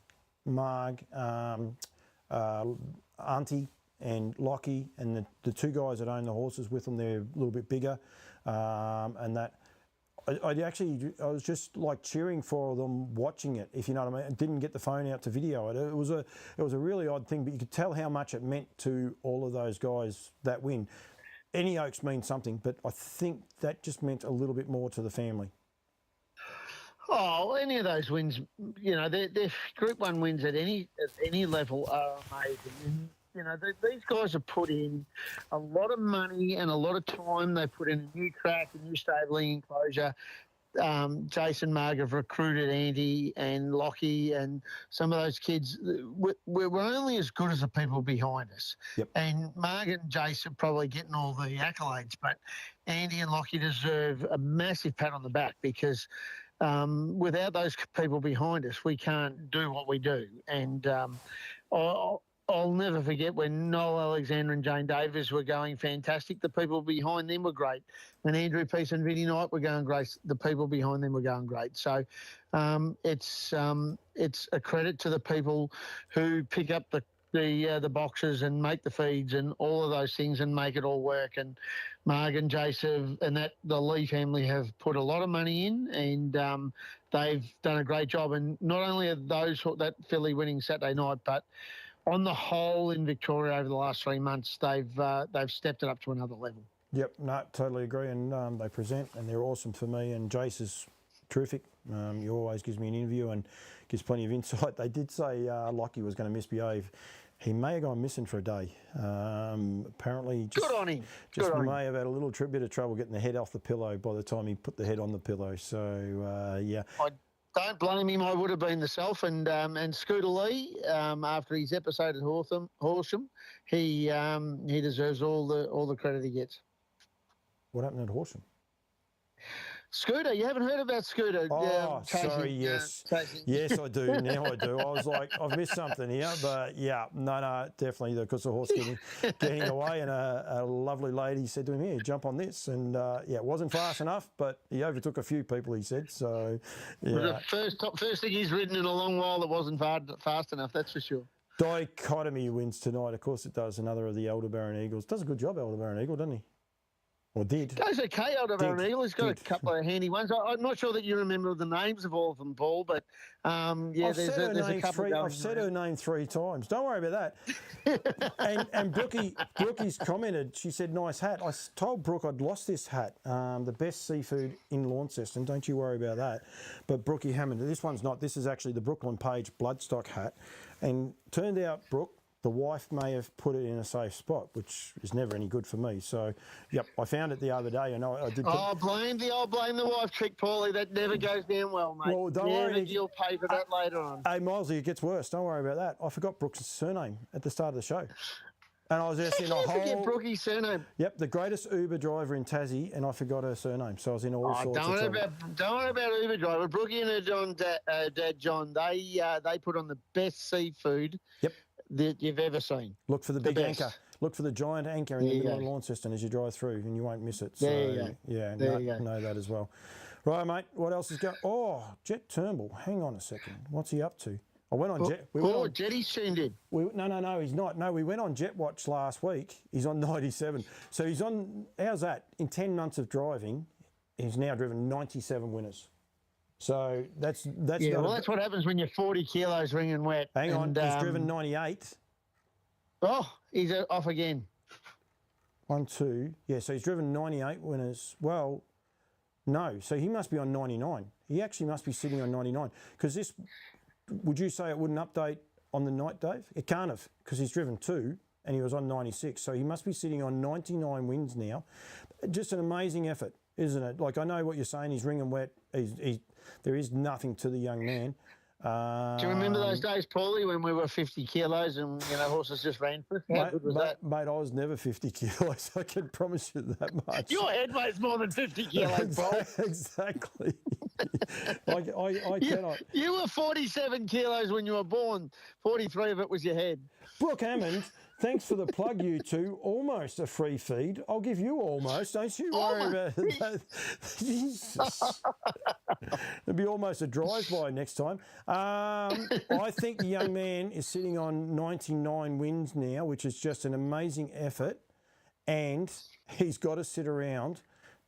Marg, Auntie and Lockie and the two guys that own the horses with them. They're a little bit bigger, and that. I was just like cheering for them watching it, if you know what I mean. I didn't get the phone out to video it. It was a really odd thing, but you could tell how much it meant to all of those guys that win. Any Oaks means something, but I think that just meant a little bit more to the family. Oh, any of those wins, their Group 1 wins at any level are amazing. And, these guys have put in a lot of money and a lot of time. They put in a new track, a new stabling enclosure. Jason Marg have recruited Andy and Lockie and some of those kids. We're only as good as the people behind us. Yep. And Marg and Jason are probably getting all the accolades, but Andy and Lockie deserve a massive pat on the back because without those people behind us, we can't do what we do. And I'll never forget when Noel Alexander and Jane Davis were going fantastic. The people behind them were great. When Andrew Peace and Vinnie Knight were going great, the people behind them were going great. So it's a credit to the people who pick up the boxes and make the feeds and all of those things and make it all work. And Marg and Jason and the Lee family have put a lot of money in, and they've done a great job. And not only are that filly winning Saturday night, but on the whole in Victoria over the last 3 months, they've stepped it up to another level. Yep, no, totally agree. And they present, and they're awesome for me. And Jace is terrific. He always gives me an interview and gives plenty of insight. They did say Lockie was going to misbehave. He may have gone missing for a day. Apparently, good on him. May have had a little bit of trouble getting the head off the pillow by the time he put the head on the pillow. So yeah. Don't blame him. I would have been the self. And Scooter Lee, after his episode at Horsham, he deserves all the credit he gets. What happened at Horsham? Scooter, you haven't heard about Scooter? Oh, sorry, yes. Yes, I do. Now I do. I was like, I've missed something here. But, yeah, no, definitely because the horse getting away. And a lovely lady said to him, here, jump on this. And, it wasn't fast enough, but he overtook a few people, he said. So, yeah. The first thing he's ridden in a long while that wasn't fast enough, that's for sure. Dichotomy wins tonight. Of course it does. Another of the Aldebaran Eagles. Does a good job, Aldebaran Eagle, doesn't he? Or did. Goes okay, Aldebaran Eagle. He's got a couple of handy ones. I'm not sure that you remember the names of all of them, Paul, but there's a couple. I've said her name 3 times. Don't worry about that. and Brookie's commented, she said, nice hat. I told Brooke I'd lost this hat, the best seafood in Launceston. Don't you worry about that. But Brookie Hammond, this one's not. This is actually the Brooklyn Page bloodstock hat. And turned out, Brooke, the wife may have put it in a safe spot, which is never any good for me. So, yep, I found it the other day, and I did. I'll blame the wife trick, Paulie. That never goes down well, mate. Well, don't worry. You'll pay for that later on. Hey, Milesy, it gets worse. Don't worry about that. I forgot Brooks' surname at the start of the show. And I was just in a whole... forget Brookie's surname? Yep, the greatest Uber driver in Tassie, and I forgot her surname. So I was in all sorts of trouble. Don't worry about Uber driver. Brookie and her dad John, they put on the best seafood that you've ever seen. Look for the big anchor. Look for the giant anchor in the middle of Launceston as you drive through, and you won't miss it. So, there you go. Yeah, know that as well. Right, mate, what else is going... Oh, Jet Turnbull. Hang on a second. What's he up to? I went on Jet... Jetty's tuned in. No, he's not. No, we went on Jet Watch last week. He's on 97. So he's on... How's that? In 10 months of driving, he's now driven 97 winners. So that's that's what happens when you're 40 kilos ringing wet. Hang on, he's driven 98. Oh, he's off again. 1, 2. Yeah, so he's driven 98 winners. Well, no. So he must be on 99. He actually must be sitting on 99. Because this, would you say it wouldn't update on the night, Dave? It can't have, because he's driven 2 and he was on 96. So he must be sitting on 99 wins now. Just an amazing effort, isn't it? Like, I know what you're saying. He's ringing wet. There is nothing to the young man. Do you remember those days, Paulie, when we were 50 kilos and horses just ran for us? How good was that? Mate, I was never 50 kilos. I can promise you that much. Your head weighs more than 50 kilos, Paul. Exactly. I cannot. You were 47 kilos when you were born. 43 of it was your head. Brooke Hammond, thanks for the plug, you two. Almost a free feed. I'll give you almost. Don't you worry about that. Jesus. It'll be almost a drive-by next time. I think the young man is sitting on 99 wins now, which is just an amazing effort. And he's got to sit around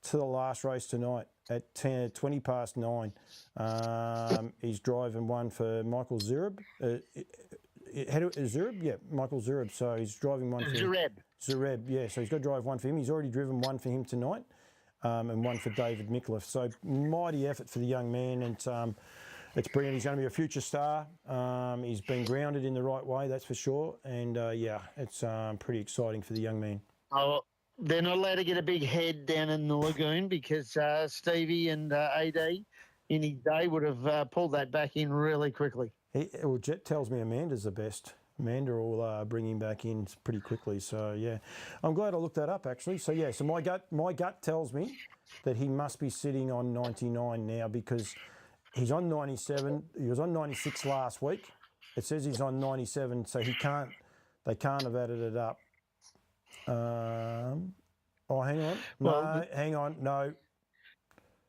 to the last race tonight at 20 past 9. He's driving one for Michael Zurab. Zurab? Yeah, Michael Zurab. So he's driving one for Zurab, yeah. So he's got to drive one for him. He's already driven one for him tonight and one for David Mickliffe. So mighty effort for the young man, and it's brilliant. He's going to be a future star. He's been grounded in the right way, that's for sure. And, it's pretty exciting for the young man. Oh, they're not allowed to get a big head down in the lagoon because Stevie and AD in his day would have pulled that back in really quickly. Jet tells me Amanda's the best. Amanda will bring him back in pretty quickly. So, yeah, I'm glad I looked that up, actually. So, yeah, so my gut tells me that he must be sitting on 99 now because he's on 97. He was on 96 last week. It says he's on 97, so they can't have added it up. Hang on. No,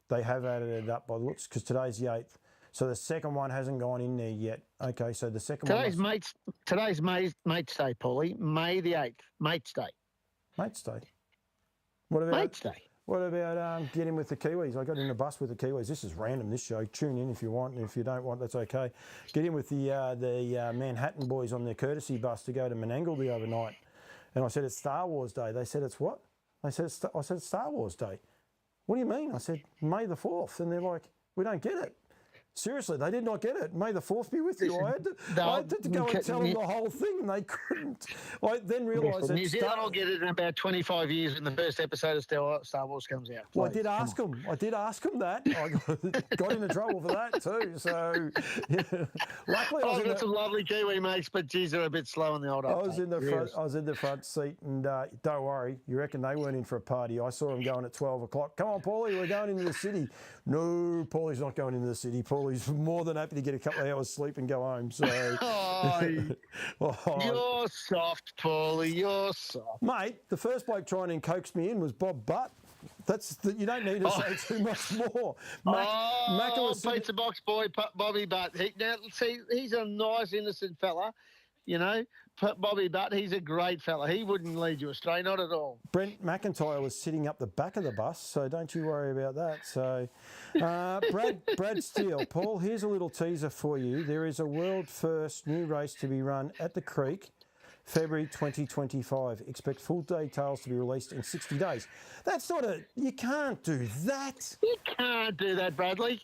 they have added it up by the looks because today's the 8th. So the second one hasn't gone in there yet. Okay, so the second today's Mate's Day, Paulie. May the 8th, Mate's Day. Mate's Day. What about Mate's Day? What about get in with the Kiwis? I got in a bus with the Kiwis. This is random, this show. Tune in if you want, and if you don't want, that's okay. Get in with the Manhattan boys on their courtesy bus to go to Menangle the other night. And I said, it's Star Wars Day. They said, it's what? I said, it's Star Wars Day. What do you mean? I said, May the 4th. And they're like, we don't get it. Seriously, they did not get it. May the 4th be with you. I had to go and tell them the whole thing, and they couldn't. I then realised that New Zealand will get it in about 25 years when the first episode of Star Wars comes out. Well, I did ask them that. I got into trouble for that too. So, yeah. Luckily, I've got some lovely Kiwi mates, but geez, they're a bit slow on the old uptake. I was in the front seat, and don't worry, you reckon they weren't in for a party? I saw them going at 12 o'clock. Come on, Paulie, we're going into the city. No, Paulie's not going into the city. Paulie's more than happy to get a couple of hours sleep and go home. So, you're soft, Paulie. You're soft, mate. The first bloke trying to coax me in was Bob Butt. You don't need to say too much more. Pizza box boy, Bobby Butt. He's a nice, innocent fella. Bobby Butt, he's a great fella. He wouldn't lead you astray, not at all. Brent McIntyre was sitting up the back of the bus, so don't you worry about that. So, Brad Steele, Paul, here's a little teaser for you. There is a world first new race to be run at the Creek, February 2025. Expect full details to be released in 60 days. That's not you can't do that. You can't do that, Bradley.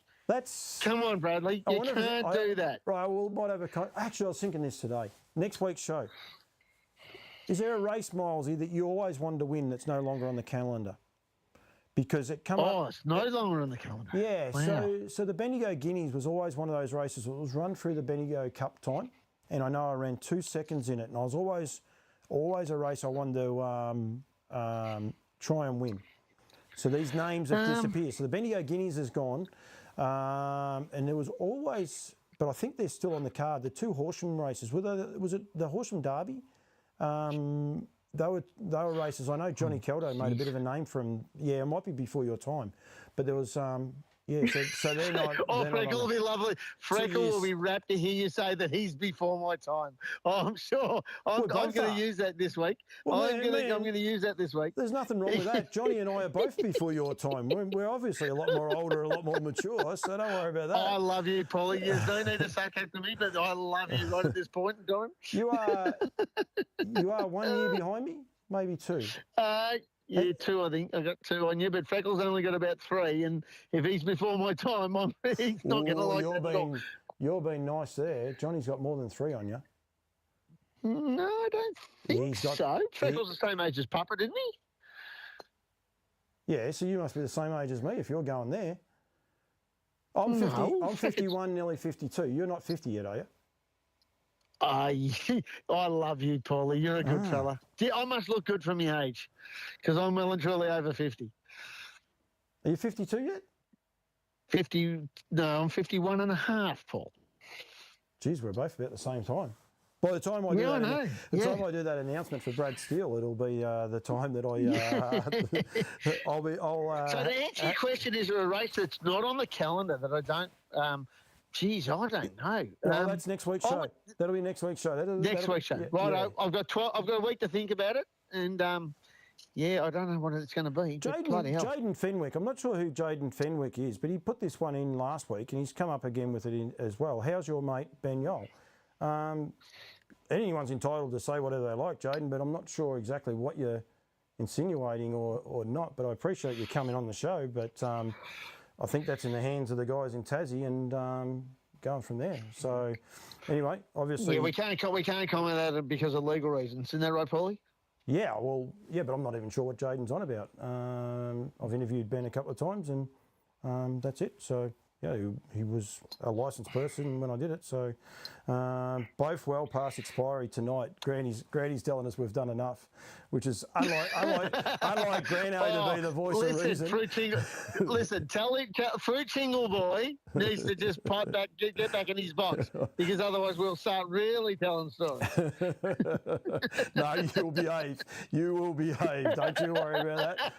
Come on, Bradley. You can't do that. Right, well, might have actually, I was thinking this today. Next week's show. Is there a race, Milesy, that you always wanted to win that's no longer on the calendar? Because it come up... Oh, it's no longer on the calendar. Yeah, wow. So the Bendigo Guineas was always one of those races. It was run through the Bendigo Cup time, and I know I ran 2 seconds in it, and I was always a race I wanted to try and win. So these names have disappeared. So the Bendigo Guineas is gone. And there was always, but I think they're still on the card, the 2 Horsham races. Was it the Horsham Derby? They were races. I know Johnny Keldo made a bit of a name from. Yeah, it might be before your time, but there was. So they're not. Freckle will be lovely. Freckle will be rapt to hear you say that he's before my time. Oh, I'm sure. I'm going to use that this week. I'm going to use that this week. There's nothing wrong with that. Johnny and I are both before your time. We're obviously a lot more older, a lot more mature, so don't worry about that. I love you, Paulie. You don't need to say that to me, but I love you right at this point in time. You are 1 year behind me, maybe 2. Yeah, 2, I think. I got 2 on you, but Freckles only got about 3, and if he's before my time, he's not going to like that. You're being nice there. Johnny's got more than 3 on you. No, I don't think so. Freckles the same age as Papa, didn't he? Yeah, so you must be the same age as me if you're going there. I'm 50. No, I'm 51, nearly 52. You're not 50 yet, are you? I love you, Paulie. You're a good fella. Yeah, I must look good for my age because I'm well and truly over 50. Are you 52 yet? 50, no, I'm 51 and a half, Paul. Geez, we're both about the same time. By the time I do Yeah, I that, know. time I do that announcement for Brad Steele, it'll be the time that I'll be. So to answer your question, is there a race that's not on the calendar that I don't? Geez, I don't know. Well, that's next week's show. That'll be next week's show. Next week's show. Yeah, Right, yeah. I've got a week to think about it, and yeah, I don't know what it's going to be. Jaden Fenwick. I'm not sure who Jaden Fenwick is, but he put this one in last week, and he's come up again with it as well. How's your mate Ben Yole? Anyone's entitled to say whatever they like, Jaden, but I'm not sure exactly what you're insinuating or not. But I appreciate you coming on the show. But I think that's in the hands of the guys in Tassie and going from there. So anyway, obviously, yeah, we can't comment on it because of legal reasons. Isn't that right, Paulie? Yeah, well, yeah, but I'm not even sure what Jaden's on about. I've interviewed Ben a couple of times, and that's it. So yeah, he was a licensed person when I did it. So both well past expiry tonight. Granny's telling us we've done enough, which is unlike Grano to be the voice of reason. Listen, tell Fruit Tingle Boy needs to just pipe back, get back in his box, because otherwise we'll start really telling stories. No, you'll behave. You will behave. Don't you worry about that.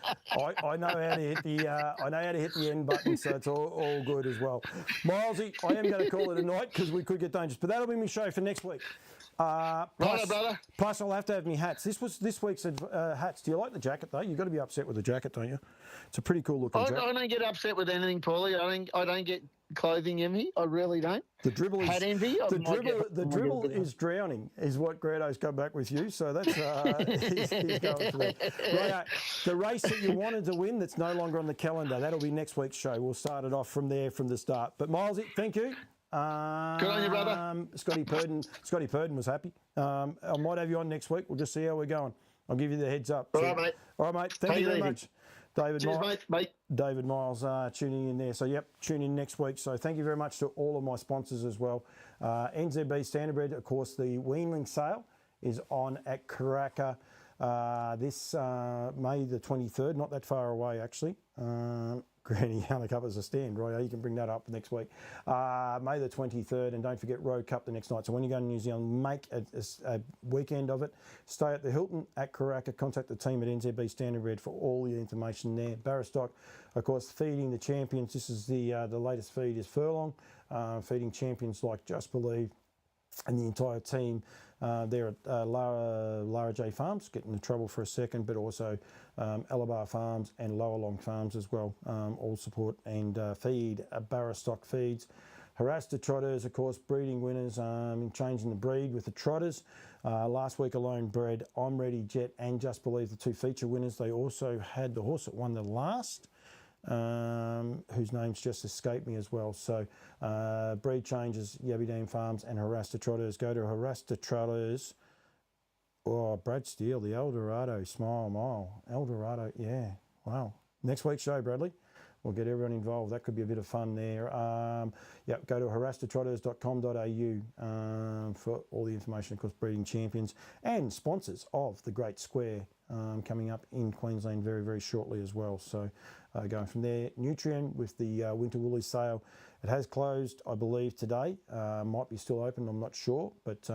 I know how to hit the end button, so it's all good as well. Milesy, I am going to call it a night because we could get dangerous, but that'll be my show for next week. Brother. Plus, I'll have to have my hats. This week's hats. Do you like the jacket though? You've got to be upset with the jacket, don't you? It's a pretty cool looking jacket. I don't get upset with anything, Paulie. I don't get clothing envy. I really don't. The dribble is hat envy. The dribble is drowning, is what Grato's come back with you. So that's he's going for that. Right, the race that you wanted to win that's no longer on the calendar. That'll be next week's show. We'll start it off from there from the start. But Milesy, thank you. Good on you, brother. Scotty Purdon was happy. I might have you on next week. We'll just see how we're going. I'll give you the heads up. All right, mate. All right, mate. Thank you very much. David Cheers, Miles, mate. David Miles tuning in there. So, yep, tune in next week. So, thank you very much to all of my sponsors as well. NZB Standardbred, of course, the weanling sale is on at Karaka this May the 23rd, not that far away, actually. Granny Hunter Cup as a stand, right? You can bring that up next week. May the 23rd, and don't forget Road Cup the next night. So when you go to New Zealand, make a weekend of it. Stay at the Hilton at Karaka. Contact the team at NZB Standardbred for all the information there. Barrastock, of course, feeding the champions. This is the latest feed is Furlong, feeding champions like Just Believe and the entire team. There at Lara J Farms, getting in trouble for a second, but also Alabar Farms and Lower Long Farms as well, all support and feed Barrastock feeds. Harassed Trotters, of course, breeding winners, changing the breed with the Trotters. Last week alone bred I'm Ready, Jet and Just Believe, the two feature winners. They also had the horse that won the last, whose name's just escaped me as well. So breed changes, Yabby Dam Farms and Harassed Trotters. Go to Harassed Trotters. Oh, Brad Steele, the Eldorado, Smile Mile. Eldorado, yeah, wow. Next week's show, Bradley. We'll get everyone involved. That could be a bit of fun there. Go to harassedtrotters.com.au for all the information, of course, breeding champions and sponsors of the Great Square coming up in Queensland very, very shortly as well. So going from there, Nutrien with the Winter Woolies sale. It has closed, I believe, today. Might be still open, I'm not sure. But,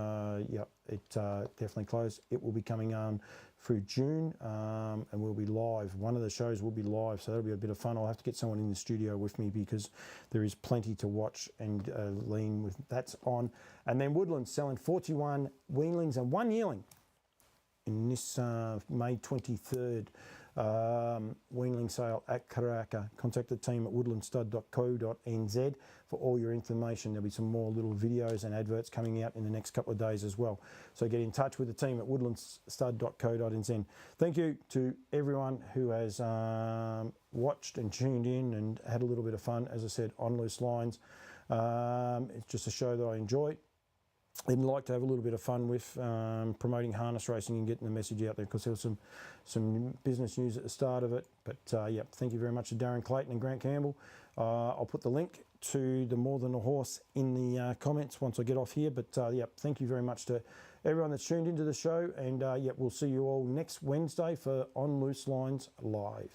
it definitely closed. It will be coming on through June and we'll be live. One of the shows will be live, so that'll be a bit of fun. I'll have to get someone in the studio with me because there is plenty to watch and lean with. That's on. And then Woodland selling 41 weanlings and 1 yearling in this May 23rd. Weanling sale at Karaka. Contact the team at woodlandstud.co.nz for all your information. There'll be some more little videos and adverts coming out in the next couple of days as well. So get in touch with the team at woodlandstud.co.nz. Thank you to everyone who has watched and tuned in and had a little bit of fun. As I said, on Loose Lines. It's just a show that I enjoy. they'd like to have a little bit of fun with promoting harness racing and getting the message out there, because there was some business news at the start of it. But yeah, thank you very much to Darren Clayton and Grant Campbell. I'll put the link to the More Than a Horse in the comments once I get off here. But yeah, thank you very much to everyone that's tuned into the show. And yeah, we'll see you all next Wednesday for On Loose Lines Live.